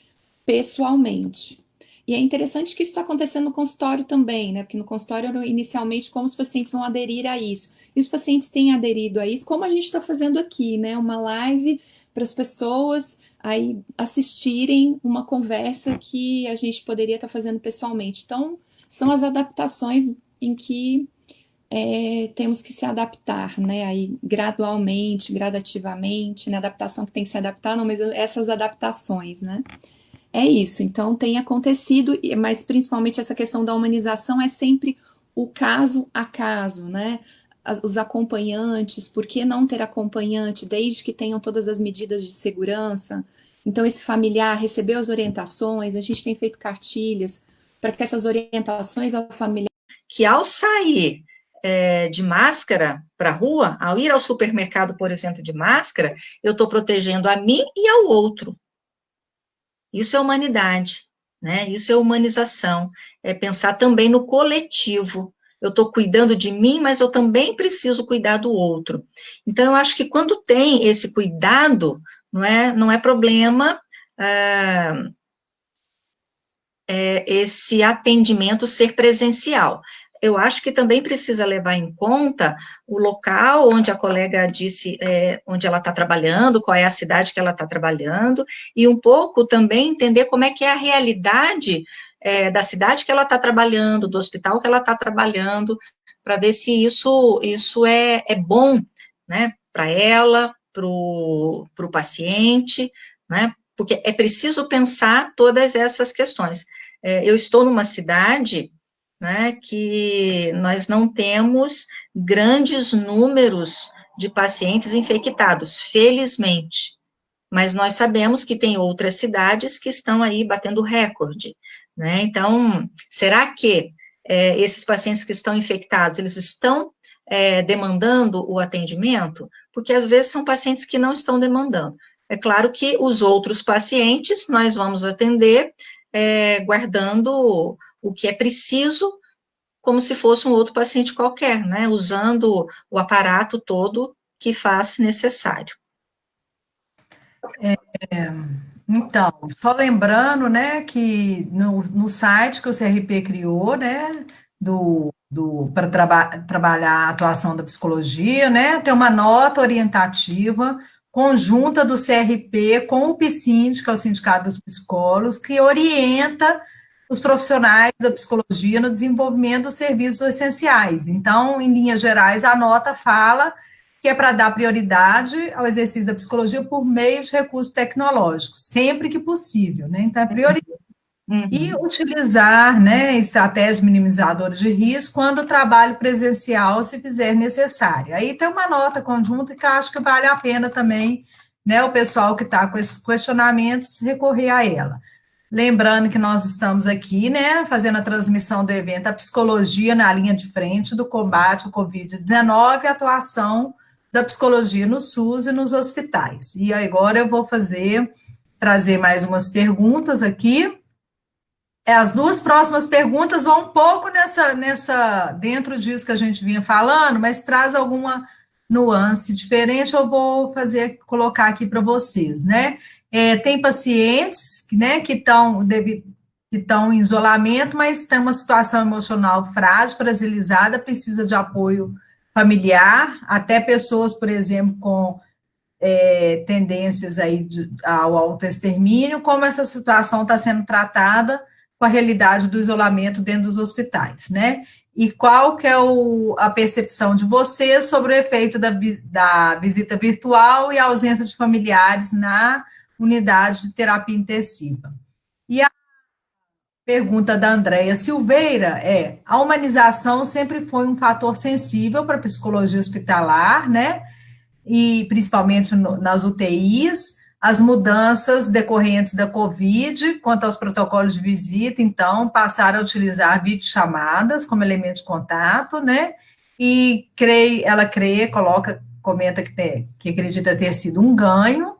pessoalmente. E é interessante que isso está acontecendo no consultório também, né? Porque no consultório, inicialmente, como os pacientes vão aderir a isso. E os pacientes têm aderido a isso, como a gente está fazendo aqui, né? Uma live para as pessoas aí assistirem uma conversa que a gente poderia estar fazendo pessoalmente. Então, são as adaptações em que temos que se adaptar, né? Aí, gradualmente, gradativamente, na adaptação que tem que se adaptar, não, mas essas adaptações, né? É isso, então tem acontecido, mas principalmente essa questão da humanização é sempre o caso a caso, né? Os acompanhantes, por que não ter acompanhante, desde que tenham todas as medidas de segurança? Então, esse familiar recebeu as orientações, a gente tem feito cartilhas para que essas orientações ao familiar. Que ao sair de máscara para a rua, ao ir ao supermercado, por exemplo, de máscara, eu estou protegendo a mim e ao outro. Isso é humanidade, né? Isso é humanização, é pensar também no coletivo. Eu estou cuidando de mim, mas eu também preciso cuidar do outro. Então, eu acho que quando tem esse cuidado, não é problema esse atendimento ser presencial. Eu acho que também precisa levar em conta o local onde a colega disse, onde ela está trabalhando, qual é a cidade que ela está trabalhando, e um pouco também entender como é que é a realidade da cidade que ela está trabalhando, do hospital que ela está trabalhando, para ver se isso é bom, né, para ela, para o paciente, né, porque é preciso pensar todas essas questões. Eu estou numa cidade, né, que nós não temos grandes números de pacientes infectados, felizmente, mas nós sabemos que tem outras cidades que estão aí batendo recorde, né, então, será que esses pacientes que estão infectados, eles estão demandando o atendimento? Porque às vezes são pacientes que não estão demandando. É claro que os outros pacientes nós vamos atender guardando o que é preciso, como se fosse um outro paciente qualquer, né, usando o aparato todo que faz necessário. Então, só lembrando, né, que no site que o CRP criou, né, para trabalhar a atuação da psicologia, né, tem uma nota orientativa conjunta do CRP com o PSIND, que é o Sindicato dos Psicólogos, que orienta os profissionais da psicologia no desenvolvimento dos serviços essenciais. Então, em linhas gerais, a nota fala que é para dar prioridade ao exercício da psicologia por meio de recursos tecnológicos, sempre que possível, né? Então, é prioridade. E utilizar, né, estratégias minimizadoras de risco quando o trabalho presencial se fizer necessário. Aí tem uma nota conjunta que eu acho que vale a pena também, né, o pessoal que está com esses questionamentos recorrer a ela. Lembrando que nós estamos aqui, né, fazendo a transmissão do evento A Psicologia na Linha de Frente do Combate ao Covid-19 e atuação da psicologia no SUS e nos hospitais. E agora eu vou trazer mais umas perguntas aqui. As duas próximas perguntas vão um pouco dentro disso que a gente vinha falando, mas traz alguma nuance diferente, eu vou colocar aqui para vocês, né? Tem pacientes, né, que estão em isolamento, mas tem uma situação emocional frágil, fragilizada, precisa de apoio familiar, até pessoas, por exemplo, com tendências aí ao autoextermínio, como essa situação está sendo tratada com a realidade do isolamento dentro dos hospitais, né? E qual que é a percepção de vocês sobre o efeito da visita virtual e a ausência de familiares na unidade de terapia intensiva? E Pergunta da Andréia Silveira a humanização sempre foi um fator sensível para a psicologia hospitalar, né? E principalmente nas UTIs, as mudanças decorrentes da Covid, quanto aos protocolos de visita, então, passaram a utilizar videochamadas como elemento de contato, né? E comenta que acredita ter sido um ganho,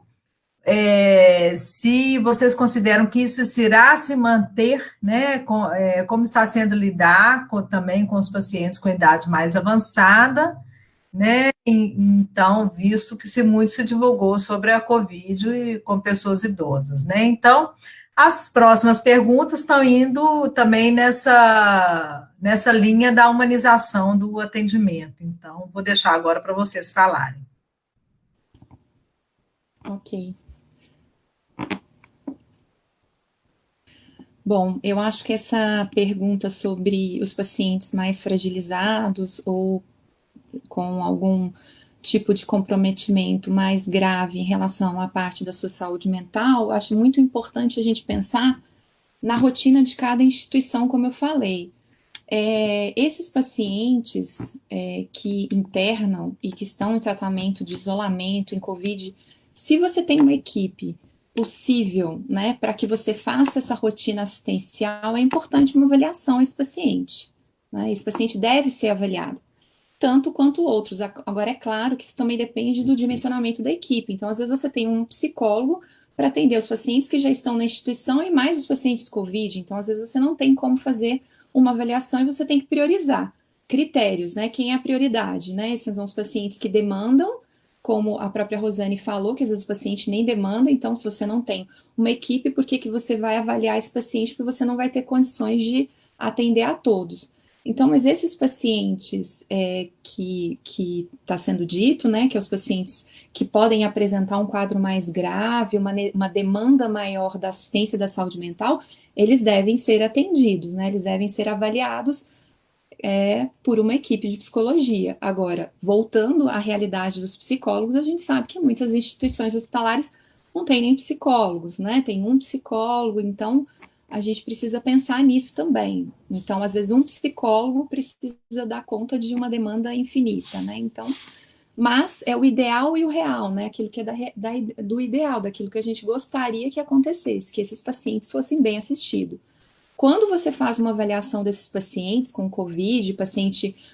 se vocês consideram que isso irá se manter, né, como está sendo lidar também com os pacientes com idade mais avançada, né, então, visto que muito se divulgou sobre a Covid e com pessoas idosas, né, então, as próximas perguntas estão indo também nessa linha da humanização do atendimento, então, vou deixar agora para vocês falarem. Ok. Bom, eu acho que essa pergunta sobre os pacientes mais fragilizados ou com algum tipo de comprometimento mais grave em relação à parte da sua saúde mental, acho muito importante a gente pensar na rotina de cada instituição, como eu falei. Esses pacientes que internam e que estão em tratamento de isolamento, em Covid, se você tem uma equipe possível, né, para que você faça essa rotina assistencial, é importante uma avaliação a esse paciente. Né? Esse paciente deve ser avaliado, tanto quanto outros. Agora, é claro que isso também depende do dimensionamento da equipe. Então, às vezes, você tem um psicólogo para atender os pacientes que já estão na instituição e mais os pacientes COVID. Então, às vezes, você não tem como fazer uma avaliação e você tem que priorizar critérios, né? Quem é a prioridade, né? Esses são os pacientes que demandam, como a própria Rosane falou, que às vezes o paciente nem demanda, então se você não tem uma equipe, por que você vai avaliar esse paciente? Porque você não vai ter condições de atender a todos. Então, mas esses pacientes que está sendo dito, né, que é os pacientes que podem apresentar um quadro mais grave, uma demanda maior da assistência da saúde mental, eles devem ser atendidos, né, eles devem ser avaliados por uma equipe de psicologia. Agora, voltando à realidade dos psicólogos, a gente sabe que muitas instituições hospitalares não têm nem psicólogos, né, tem um psicólogo, então a gente precisa pensar nisso também. Então, às vezes, um psicólogo precisa dar conta de uma demanda infinita, né? Então, mas é o ideal e o real, né? Aquilo que é do ideal, daquilo que a gente gostaria que acontecesse, que esses pacientes fossem bem assistidos. Quando você faz uma avaliação desses pacientes com Covid,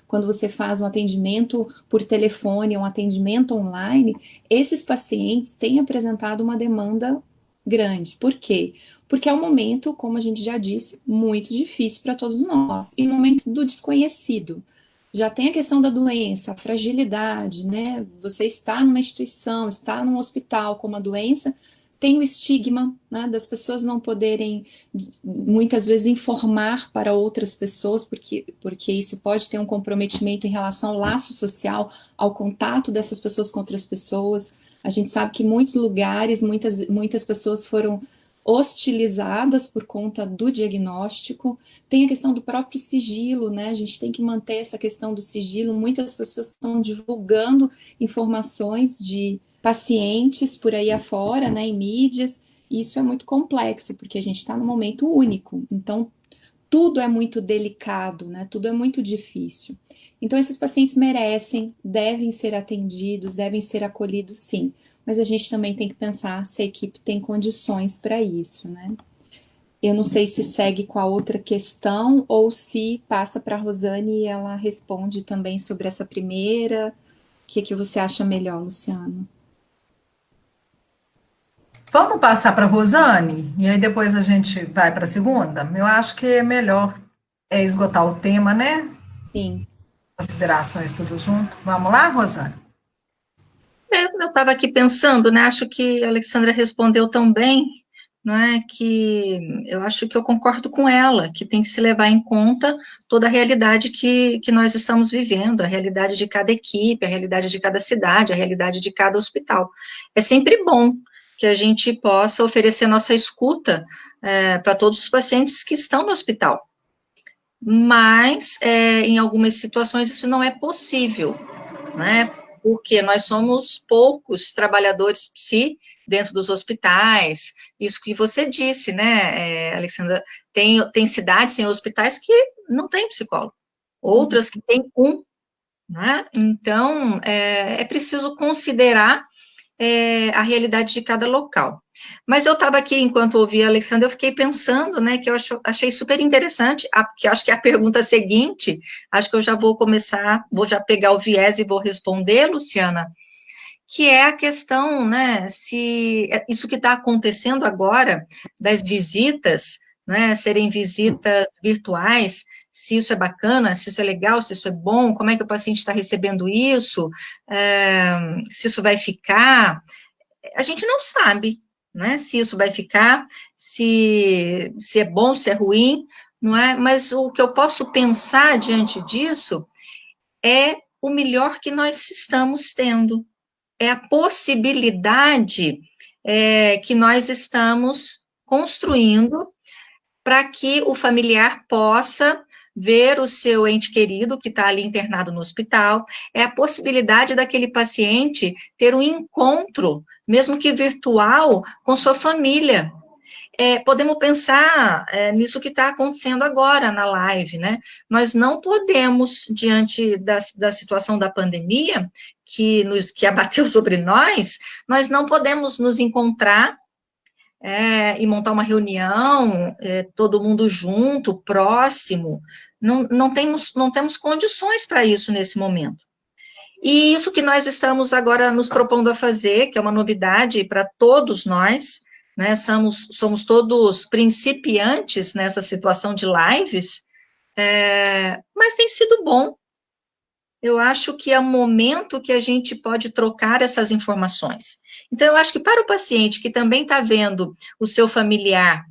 quando você faz um atendimento por telefone, um atendimento online, esses pacientes têm apresentado uma demanda grande. Por quê? Porque é um momento, como a gente já disse, muito difícil para todos nós, e um momento do desconhecido. Já tem a questão da doença, a fragilidade, né? Você está numa instituição, está num hospital com uma doença, tem o estigma, né, das pessoas não poderem, muitas vezes, informar para outras pessoas, porque isso pode ter um comprometimento em relação ao laço social, ao contato dessas pessoas com outras pessoas. A gente sabe que em muitos lugares, muitas pessoas foram hostilizadas por conta do diagnóstico. Tem a questão do próprio sigilo, né? A gente tem que manter essa questão do sigilo. Muitas pessoas estão divulgando informações de pacientes por aí afora, né, em mídias, e isso é muito complexo, porque a gente está num momento único, então tudo é muito delicado, né, tudo é muito difícil. Então esses pacientes merecem, devem ser atendidos, devem ser acolhidos sim, mas a gente também tem que pensar se a equipe tem condições para isso, né. Eu não sei se segue com a outra questão ou se passa para a Rosane e ela responde também sobre essa primeira. O que você acha melhor, Luciano? Vamos passar para a Rosane, e aí depois a gente vai para a segunda? Eu acho que é melhor esgotar o tema, né? Sim. Considerações tudo junto. Vamos lá, Rosane? Eu estava aqui pensando, né? Acho que a Alexandra respondeu tão bem, não é? Que eu acho que eu concordo com ela, que tem que se levar em conta toda a realidade que nós estamos vivendo, a realidade de cada equipe, a realidade de cada cidade, a realidade de cada hospital. É sempre bom que a gente possa oferecer nossa escuta para todos os pacientes que estão no hospital. Mas, em algumas situações, isso não é possível, né? Porque nós somos poucos trabalhadores psi dentro dos hospitais, isso que você disse, né, Alexandra, tem cidades, tem hospitais que não tem psicólogo, outras que tem um, né? Então, é preciso considerar a realidade de cada local. Mas eu estava aqui, enquanto ouvia a Alexandra, eu fiquei pensando, né, que eu achei super interessante, que acho que é a pergunta seguinte, acho que eu já vou começar, vou já pegar o viés e vou responder, Luciana, que é a questão, né, se isso que está acontecendo agora, das visitas, né, serem visitas virtuais, se isso é bacana, se isso é legal, se isso é bom, como é que o paciente está recebendo isso, se isso vai ficar, a gente não sabe, né, se isso vai ficar, se é bom, se é ruim, não é? Mas o que eu posso pensar diante disso é o melhor que nós estamos tendo, é a possibilidade que nós estamos construindo para que o familiar possa ver o seu ente querido que está ali internado no hospital, é a possibilidade daquele paciente ter um encontro, mesmo que virtual, com sua família. Podemos pensar nisso que está acontecendo agora na live, né? Nós não podemos, diante da situação da pandemia, que abateu sobre nós não podemos nos encontrar e montar uma reunião, todo mundo junto, próximo, não temos condições para isso nesse momento. E isso que nós estamos agora nos propondo a fazer, que é uma novidade para todos nós, né, somos todos principiantes nessa situação de lives, mas tem sido bom. Eu acho que é um momento que a gente pode trocar essas informações. Então, eu acho que para o paciente que também está vendo o seu familiar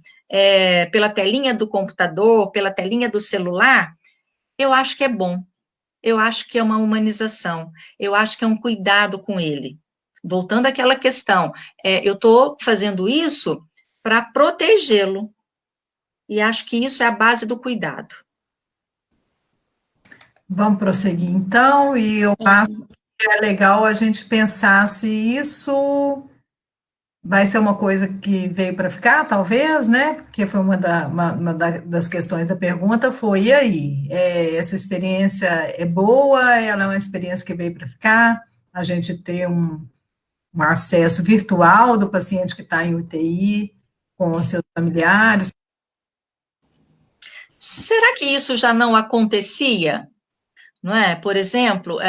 pela telinha do computador, pela telinha do celular, eu acho que é bom. Eu acho que é uma humanização. Eu acho que é um cuidado com ele. Voltando àquela questão, eu estou fazendo isso para protegê-lo. E acho que isso é a base do cuidado. Vamos prosseguir então, e eu acho que é legal a gente pensar se isso vai ser uma coisa que veio para ficar, talvez, né? Porque foi das questões da pergunta, foi, e aí? Essa experiência é boa? Ela é uma experiência que veio para ficar? A gente ter um acesso virtual do paciente que está em UTI com os seus familiares. Será que isso já não acontecia? Não é? Por exemplo,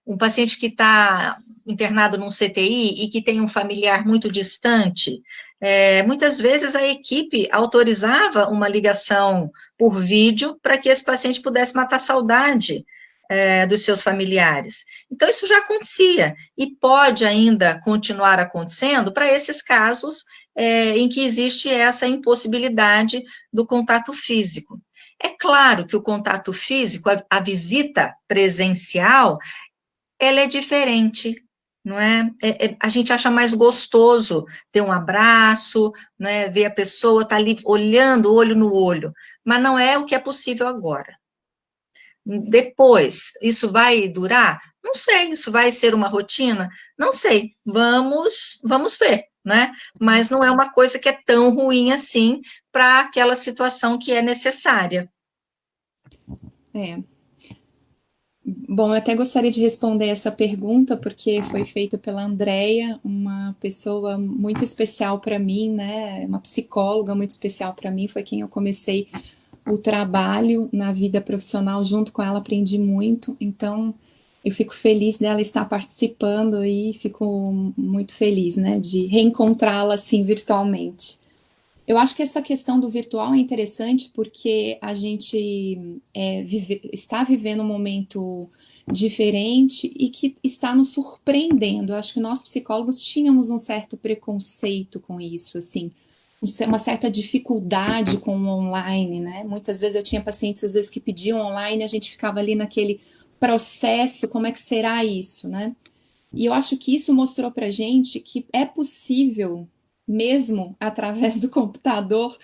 um paciente que está internado num CTI e que tem um familiar muito distante, muitas vezes a equipe autorizava uma ligação por vídeo para que esse paciente pudesse matar a saudade dos seus familiares. Então, isso já acontecia e pode ainda continuar acontecendo para esses casos em que existe essa impossibilidade do contato físico. É claro que o contato físico, a visita presencial, ela é diferente, não é? A gente acha mais gostoso ter um abraço, não é? Ver a pessoa estar ali olhando, olho no olho, mas não é o que é possível agora. Depois, isso vai durar? Não sei, isso vai ser uma rotina? Não sei, vamos ver, né? Mas não é uma coisa que é tão ruim assim para aquela situação que é necessária. Bom, eu até gostaria de responder essa pergunta, porque foi feita pela Andrea, uma pessoa muito especial para mim, né? Uma psicóloga muito especial para mim, foi quem eu comecei o trabalho na vida profissional, junto com ela aprendi muito, então eu fico feliz dela estar participando e fico muito feliz, né, de reencontrá-la assim virtualmente. Eu acho que essa questão do virtual é interessante porque a gente está vivendo um momento diferente e que está nos surpreendendo. Eu acho que nós psicólogos tínhamos um certo preconceito com isso, assim, uma certa dificuldade com o online, né? Muitas vezes eu tinha pacientes às vezes que pediam online, a gente ficava ali naquele processo, como é que será isso, né? E eu acho que isso mostrou pra gente que é possível, mesmo através do computador,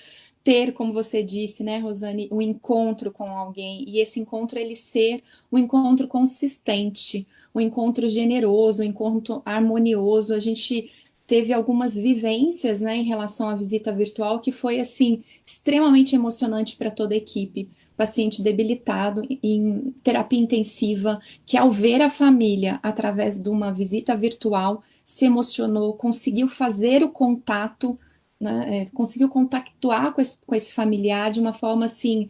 ter, como você disse, né, Rosane, um encontro com alguém, e esse encontro ele ser um encontro consistente, um encontro generoso, um encontro harmonioso, a gente teve algumas vivências, né, em relação à visita virtual que foi, assim, extremamente emocionante para toda a equipe. Paciente debilitado em terapia intensiva, que ao ver a família através de uma visita virtual, se emocionou, conseguiu fazer o contato, né, conseguiu contactuar com esse familiar de uma forma, assim,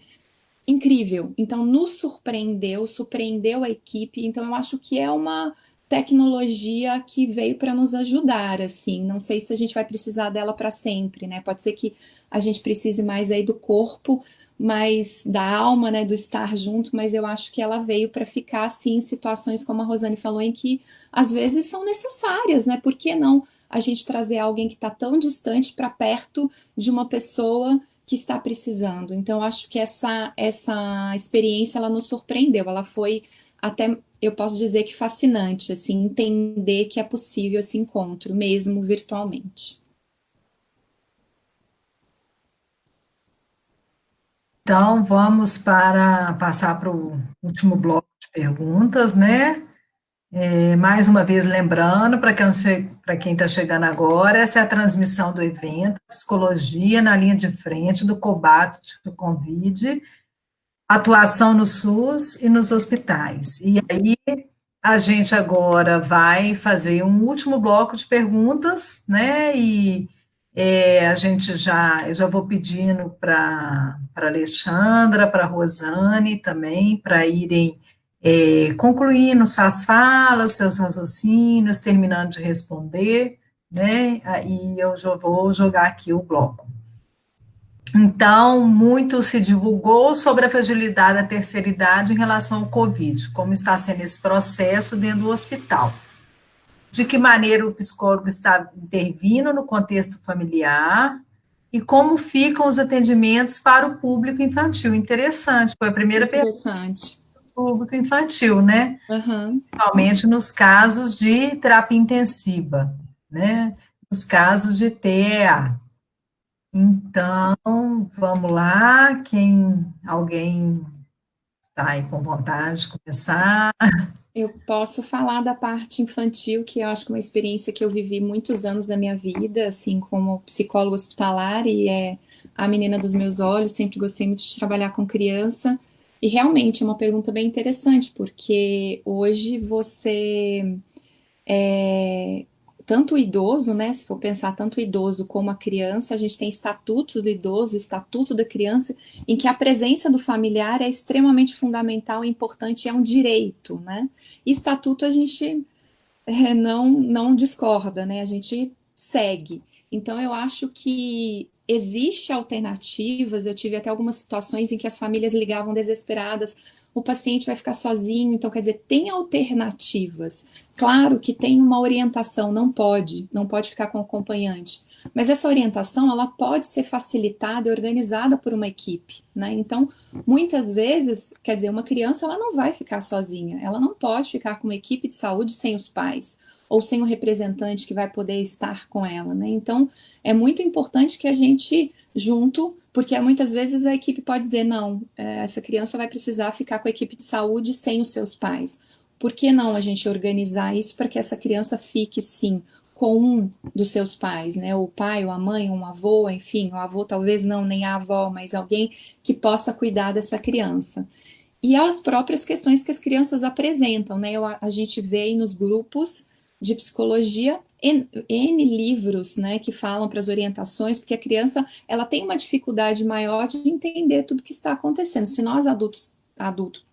incrível. Então, nos surpreendeu, surpreendeu a equipe. Então, eu acho que é uma tecnologia que veio para nos ajudar, assim. Não sei se a gente vai precisar dela para sempre, né? Pode ser que a gente precise mais aí do corpo, mais da alma, né, do estar junto, mas eu acho que ela veio para ficar, assim, em situações como a Rosane falou, em que às vezes são necessárias, né? Por que não a gente trazer alguém que está tão distante para perto de uma pessoa que está precisando? Então, acho que essa experiência, ela nos surpreendeu, ela foi até, eu posso dizer que fascinante, assim, entender que é possível esse encontro, mesmo virtualmente. Então, vamos passar para o último bloco de perguntas, né? Mais uma vez lembrando, para quem está chegando agora, essa é a transmissão do evento Psicologia na linha de frente do combate do Covid, atuação no SUS e nos hospitais. E aí, a gente agora vai fazer um último bloco de perguntas, né? E eu já vou pedindo para Alexandra, para Rosane também, para irem concluindo suas falas, seus raciocínios, terminando de responder, né? Aí eu já vou jogar aqui o bloco. Então, muito se divulgou sobre a fragilidade da terceira idade em relação ao Covid, como está sendo esse processo dentro do hospital. De que maneira o psicólogo está intervindo no contexto familiar e como ficam os atendimentos para o público infantil. Interessante, foi a primeira pergunta Interessante. do público infantil, né? Uhum. Principalmente nos casos de terapia intensiva, né? Nos casos de TEA. Então, vamos lá, alguém está aí com vontade de começar? Eu posso falar da parte infantil, que eu acho que é uma experiência que eu vivi muitos anos da minha vida, assim, como psicóloga hospitalar, e é a menina dos meus olhos, sempre gostei muito de trabalhar com criança, e realmente é uma pergunta bem interessante, porque hoje você tanto o idoso, né? Se for pensar tanto o idoso como a criança, a gente tem estatuto do idoso, estatuto da criança, em que a presença do familiar é extremamente fundamental e importante, é um direito, né? E estatuto a gente não discorda, né? A gente segue. Então eu acho que existe alternativas. Eu tive até algumas situações em que as famílias ligavam desesperadas, o paciente vai ficar sozinho, então quer dizer, tem alternativas. Claro que tem uma orientação, não pode ficar com o acompanhante. Mas essa orientação, ela pode ser facilitada e organizada por uma equipe, né? Então, muitas vezes, quer dizer, uma criança, ela não vai ficar sozinha, ela não pode ficar com uma equipe de saúde sem os pais, ou sem um representante que vai poder estar com ela, né? Então, é muito importante que a gente, junto, porque muitas vezes a equipe pode dizer, não, essa criança vai precisar ficar com a equipe de saúde sem os seus pais. Por que não a gente organizar isso para que essa criança fique, sim, com um dos seus pais, né? O pai, ou a mãe, um avô, enfim, o avô talvez não, nem a avó, mas alguém que possa cuidar dessa criança. E as próprias questões que as crianças apresentam, né? A gente vê aí nos grupos de psicologia N livros, né, que falam para as orientações, porque a criança, ela tem uma dificuldade maior de entender tudo que está acontecendo. Se nós adultos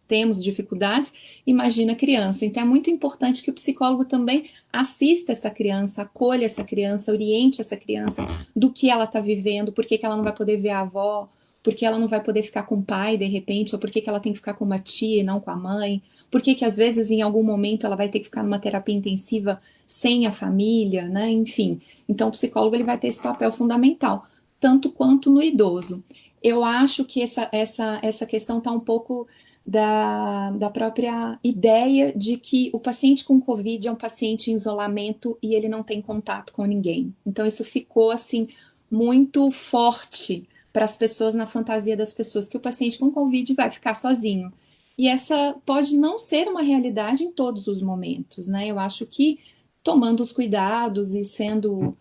temos dificuldades, imagina a criança. Então é muito importante que o psicólogo também assista essa criança, acolha essa criança, oriente essa criança do que ela está vivendo, por que ela não vai poder ver a avó, por que ela não vai poder ficar com o pai de repente, ou por que ela tem que ficar com uma tia e não com a mãe, por que às vezes em algum momento ela vai ter que ficar numa terapia intensiva sem a família, né? Enfim. Então o psicólogo ele vai ter esse papel fundamental, tanto quanto no idoso. Eu acho que essa questão está um pouco da própria ideia de que o paciente com Covid é um paciente em isolamento e ele não tem contato com ninguém. Então isso ficou assim muito forte para as pessoas, na fantasia das pessoas, que o paciente com Covid vai ficar sozinho. E essa pode não ser uma realidade em todos os momentos, né? Eu acho que tomando os cuidados e sendo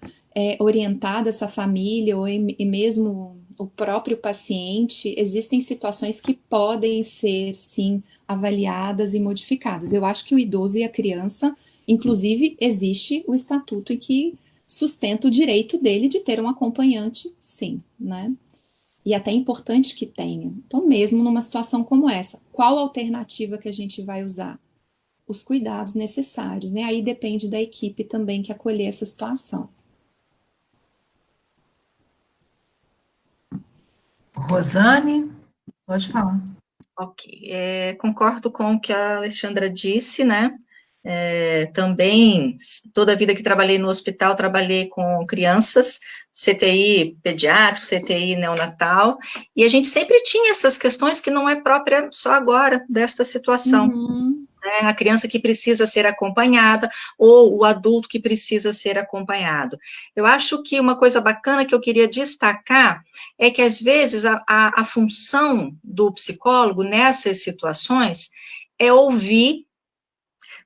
orientada essa família e mesmo o próprio paciente, existem situações que podem ser, sim, avaliadas e modificadas. Eu acho que o idoso e a criança, inclusive, existe o estatuto em que sustenta o direito dele de ter um acompanhante, sim, né? E até é importante que tenha. Então, mesmo numa situação como essa, qual a alternativa que a gente vai usar? Os cuidados necessários, né? Aí depende da equipe também que acolher essa situação. Rosane, pode falar. Ok, concordo com o que a Alexandra disse, né? Também, toda a vida que trabalhei no hospital, trabalhei com crianças, CTI pediátrico, CTI neonatal, e a gente sempre tinha essas questões que não é própria só agora, desta situação. Uhum. A criança que precisa ser acompanhada, ou o adulto que precisa ser acompanhado. Eu acho que uma coisa bacana que eu queria destacar é que, às vezes, a função do psicólogo nessas situações é ouvir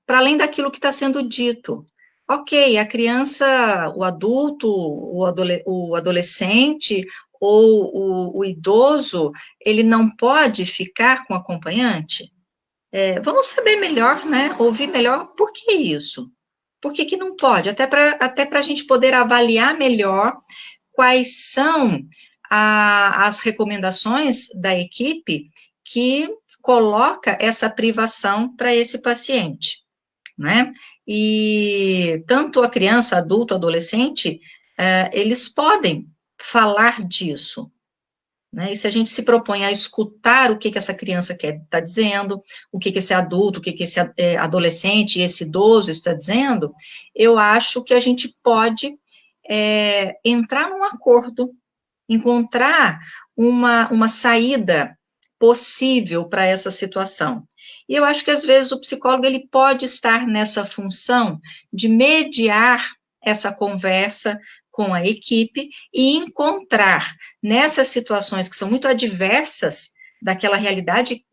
para além daquilo que está sendo dito. Ok, a criança, o adulto, o adolescente ou o idoso, ele não pode ficar com acompanhante? Vamos saber melhor, né? Ouvir melhor por que isso? Por que não pode? Até para a gente poder avaliar melhor quais são as recomendações da equipe que coloca essa privação para esse paciente, né? E tanto a criança, adulto, adolescente, eles podem falar disso, né? E se a gente se propõe a escutar o que essa criança está dizendo, o que esse adulto, o que esse adolescente e esse idoso está dizendo, eu acho que a gente pode entrar num acordo, encontrar uma saída possível para essa situação. E eu acho que, às vezes, o psicólogo ele pode estar nessa função de mediar essa conversa com a equipe e encontrar, nessas situações que são muito adversas daquela realidade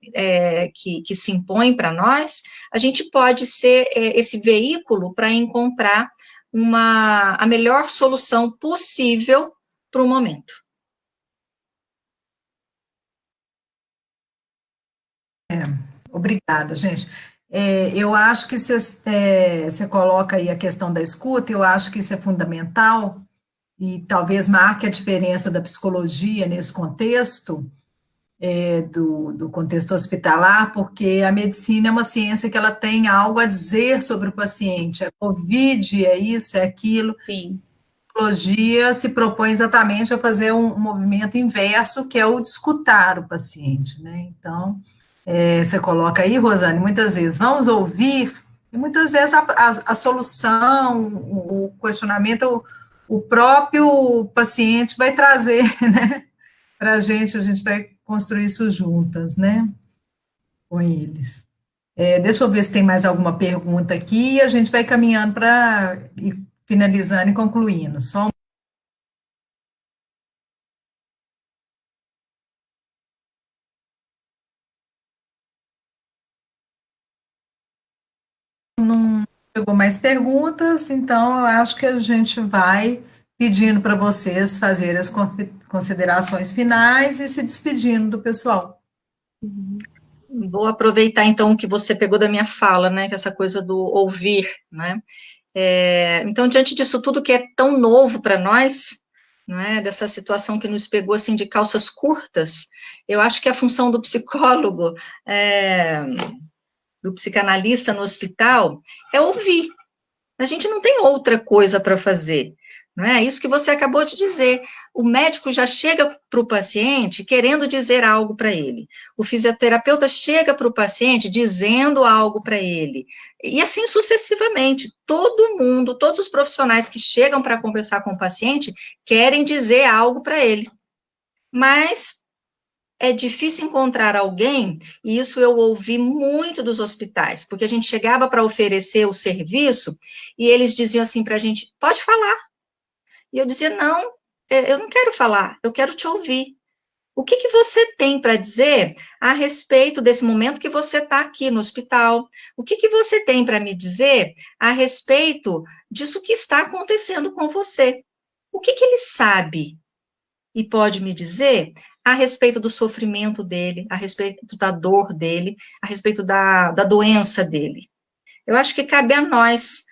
que se impõe para nós, a gente pode ser esse veículo para encontrar a melhor solução possível para o momento. Obrigada, gente. Eu acho que você coloca aí a questão da escuta, eu acho que isso é fundamental e talvez marque a diferença da psicologia nesse contexto, do contexto hospitalar, porque a medicina é uma ciência que ela tem algo a dizer sobre o paciente. É Covid, é isso, é aquilo. Sim. A psicologia se propõe exatamente a fazer um movimento inverso, que é o de escutar o paciente, né? Então, você coloca aí, Rosane, muitas vezes, vamos ouvir, e muitas vezes a solução, o questionamento, o próprio paciente vai trazer, né, para a gente vai construir isso juntas, né, com eles. Deixa eu ver se tem mais alguma pergunta aqui, e a gente vai caminhando para ir finalizando e concluindo. Só chegou mais perguntas, então eu acho que a gente vai pedindo para vocês fazerem as considerações finais e se despedindo do pessoal. Vou aproveitar, então, o que você pegou da minha fala, né, que é essa coisa do ouvir, né, então, diante disso tudo que é tão novo para nós, né, dessa situação que nos pegou, assim, de calças curtas, eu acho que a função do psicólogo, do psicanalista no hospital, é ouvir. A gente não tem outra coisa para fazer, não é? Isso que você acabou de dizer. O médico já chega para o paciente querendo dizer algo para ele. O fisioterapeuta chega para o paciente dizendo algo para ele. E assim sucessivamente. Todo mundo, todos os profissionais que chegam para conversar com o paciente querem dizer algo para ele. Mas é difícil encontrar alguém, e isso eu ouvi muito dos hospitais, porque a gente chegava para oferecer o serviço, e eles diziam assim para a gente, pode falar. E eu dizia, não, eu não quero falar, eu quero te ouvir. O que que você tem para dizer a respeito desse momento que você está aqui no hospital? O que que você tem para me dizer a respeito disso que está acontecendo com você? O que que ele sabe e pode me dizer a respeito do sofrimento dele, a respeito da dor dele, a respeito da doença dele? Eu acho que cabe a nós,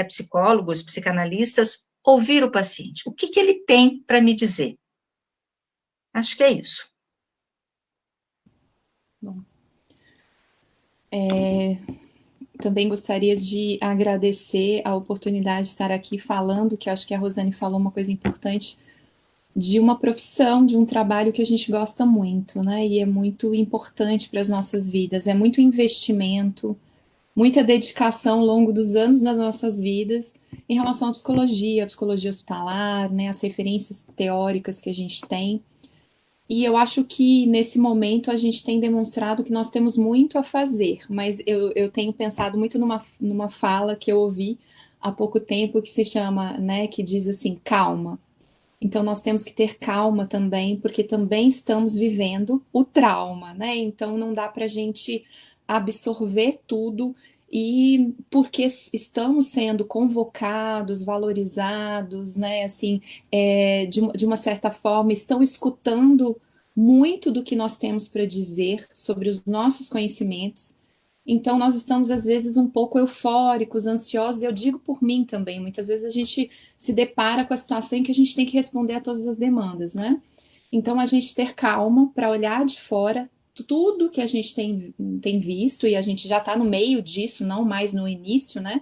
psicólogos, psicanalistas, ouvir o paciente. O que que ele tem para me dizer? Acho que é isso. Bom, também gostaria de agradecer a oportunidade de estar aqui falando, que eu acho que a Rosane falou uma coisa importante, de uma profissão, de um trabalho que a gente gosta muito, né? E é muito importante para as nossas vidas, é muito investimento, muita dedicação ao longo dos anos das nossas vidas em relação à psicologia hospitalar, né? As referências teóricas que a gente tem. E eu acho que nesse momento a gente tem demonstrado que nós temos muito a fazer, mas eu tenho pensado muito numa fala que eu ouvi há pouco tempo que se chama, né, que diz assim, calma. Então nós temos que ter calma também, porque também estamos vivendo o trauma, né? Então não dá para a gente absorver tudo e porque estamos sendo convocados, valorizados, né? Assim, de uma certa forma, estão escutando muito do que nós temos para dizer sobre os nossos conhecimentos. Então, nós estamos, às vezes, um pouco eufóricos, ansiosos. Eu digo por mim também. Muitas vezes a gente se depara com a situação em que a gente tem que responder a todas as demandas, né? Então, a gente ter calma para olhar de fora tudo que a gente tem visto, e a gente já está no meio disso, não mais no início, né?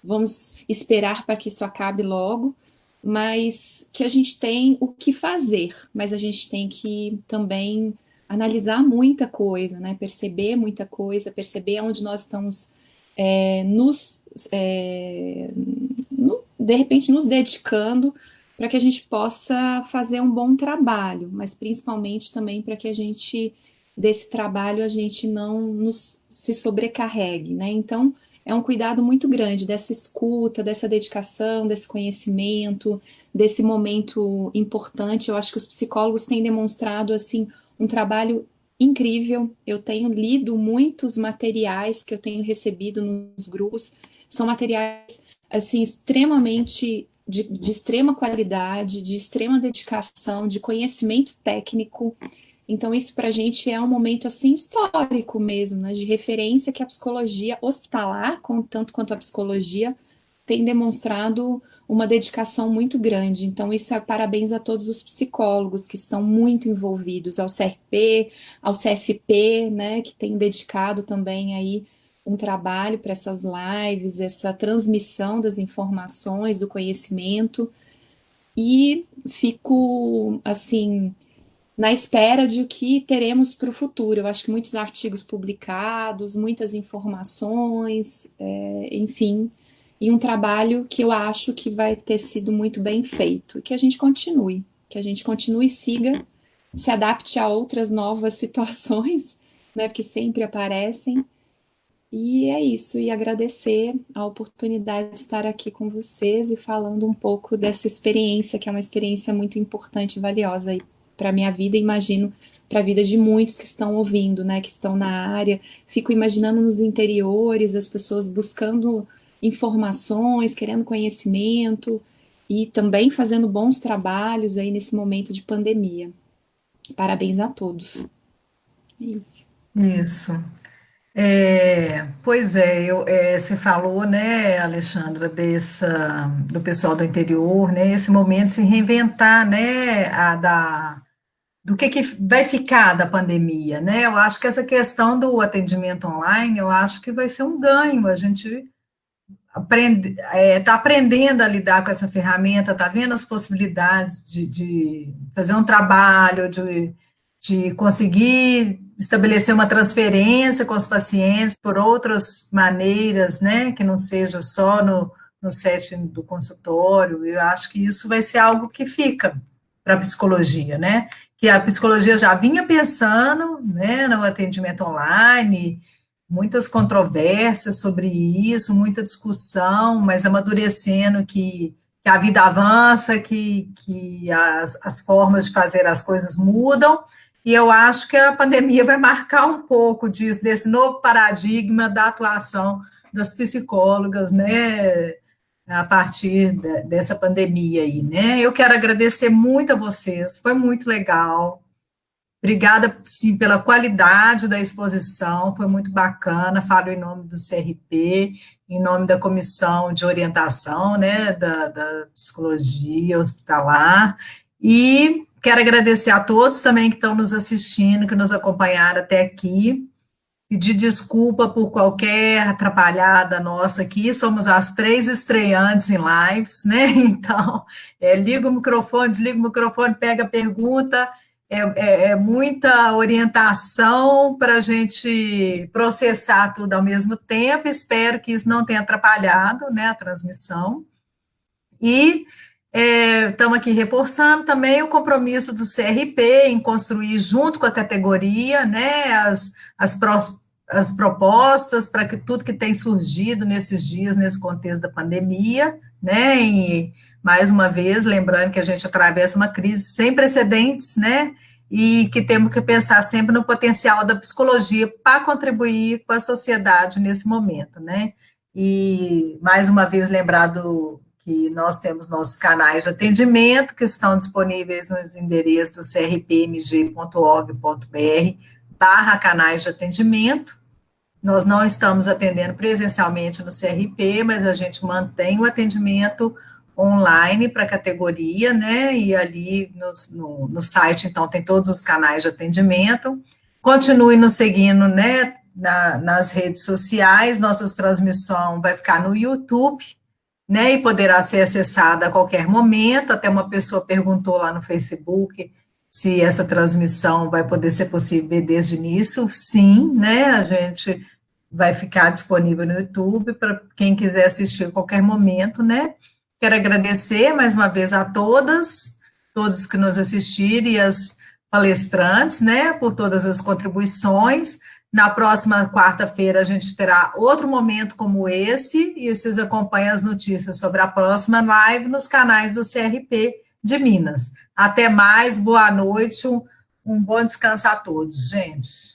Vamos esperar para que isso acabe logo, mas que a gente tem o que fazer, mas a gente tem que também analisar muita coisa, né? Perceber muita coisa, perceber onde nós estamos nos de repente nos dedicando para que a gente possa fazer um bom trabalho, mas principalmente também para que a gente desse trabalho a gente não se sobrecarregue, né? Então é um cuidado muito grande dessa escuta, dessa dedicação, desse conhecimento, desse momento importante. Eu acho que os psicólogos têm demonstrado assim um trabalho incrível. Eu tenho lido muitos materiais que eu tenho recebido nos grupos, são materiais assim extremamente de extrema qualidade, de extrema dedicação, de conhecimento técnico. Então isso para a gente é um momento assim histórico mesmo, né, de referência que a psicologia hospitalar, tanto quanto a psicologia, tem demonstrado uma dedicação muito grande. Então, isso é parabéns a todos os psicólogos que estão muito envolvidos, ao CRP, ao CFP, né, que tem dedicado também aí um trabalho para essas lives, essa transmissão das informações, do conhecimento. E fico, assim, na espera de o que teremos para o futuro. Eu acho que muitos artigos publicados, muitas informações, enfim, e um trabalho que eu acho que vai ter sido muito bem feito. Que a gente continue e siga, se adapte a outras novas situações, né, que sempre aparecem. E é isso, e agradecer a oportunidade de estar aqui com vocês e falando um pouco dessa experiência, que é uma experiência muito importante e valiosa aí para a minha vida, e imagino para a vida de muitos que estão ouvindo, né, que estão na área. Fico imaginando nos interiores, as pessoas buscando informações, querendo conhecimento e também fazendo bons trabalhos aí nesse momento de pandemia. Parabéns a todos. É isso. Isso. Pois é, você falou, né, Alexandra, do pessoal do interior, né, esse momento de se reinventar, né, do que vai ficar da pandemia, né? Eu acho que essa questão do atendimento online, eu acho que vai ser um ganho. A gente está aprendendo a lidar com essa ferramenta, está vendo as possibilidades de fazer um trabalho, de conseguir estabelecer uma transferência com os pacientes por outras maneiras, né, que não seja só no setting do consultório. Eu acho que isso vai ser algo que fica para a psicologia, né, que a psicologia já vinha pensando, né, no atendimento online, muitas controvérsias sobre isso, muita discussão, mas amadurecendo que a vida avança, que as formas de fazer as coisas mudam, e eu acho que a pandemia vai marcar um pouco disso, desse novo paradigma da atuação das psicólogas, né, a partir dessa pandemia aí, né? Eu quero agradecer muito a vocês, foi muito legal. Obrigada, sim, pela qualidade da exposição, foi muito bacana. Falo em nome do CRP, em nome da Comissão de Orientação, né, da Psicologia Hospitalar, e quero agradecer a todos também que estão nos assistindo, que nos acompanharam até aqui. Pedir desculpa por qualquer atrapalhada nossa aqui, somos as 3 estreantes em lives, né? Então, liga o microfone, desliga o microfone, pega a pergunta, é muita orientação para a gente processar tudo ao mesmo tempo. Espero que isso não tenha atrapalhado, né, a transmissão. E estamos aqui reforçando também o compromisso do CRP em construir, junto com a categoria, né, as propostas para que tudo que tem surgido nesses dias, nesse contexto da pandemia, né, e mais uma vez, lembrando que a gente atravessa uma crise sem precedentes, né, e que temos que pensar sempre no potencial da psicologia para contribuir com a sociedade nesse momento, né, e mais uma vez lembrado que nós temos nossos canais de atendimento, que estão disponíveis nos endereços do crpmg.org.br/canais de atendimento. Nós não estamos atendendo presencialmente no CRP, mas a gente mantém o atendimento online para a categoria, né, e ali no site, então, tem todos os canais de atendimento. Continue nos seguindo, né, nas redes sociais, nossa transmissão vai ficar no YouTube, né, e poderá ser acessada a qualquer momento. Até uma pessoa perguntou lá no Facebook se essa transmissão vai poder ser possível desde o início. Sim, né, a gente vai ficar disponível no YouTube para quem quiser assistir a qualquer momento, né. Quero agradecer mais uma vez a todos que nos assistiram e as palestrantes, né, por todas as contribuições. Na próxima quarta-feira, a gente terá outro momento como esse, e vocês acompanham as notícias sobre a próxima live nos canais do CRP de Minas. Até mais, boa noite, um bom descanso a todos, gente.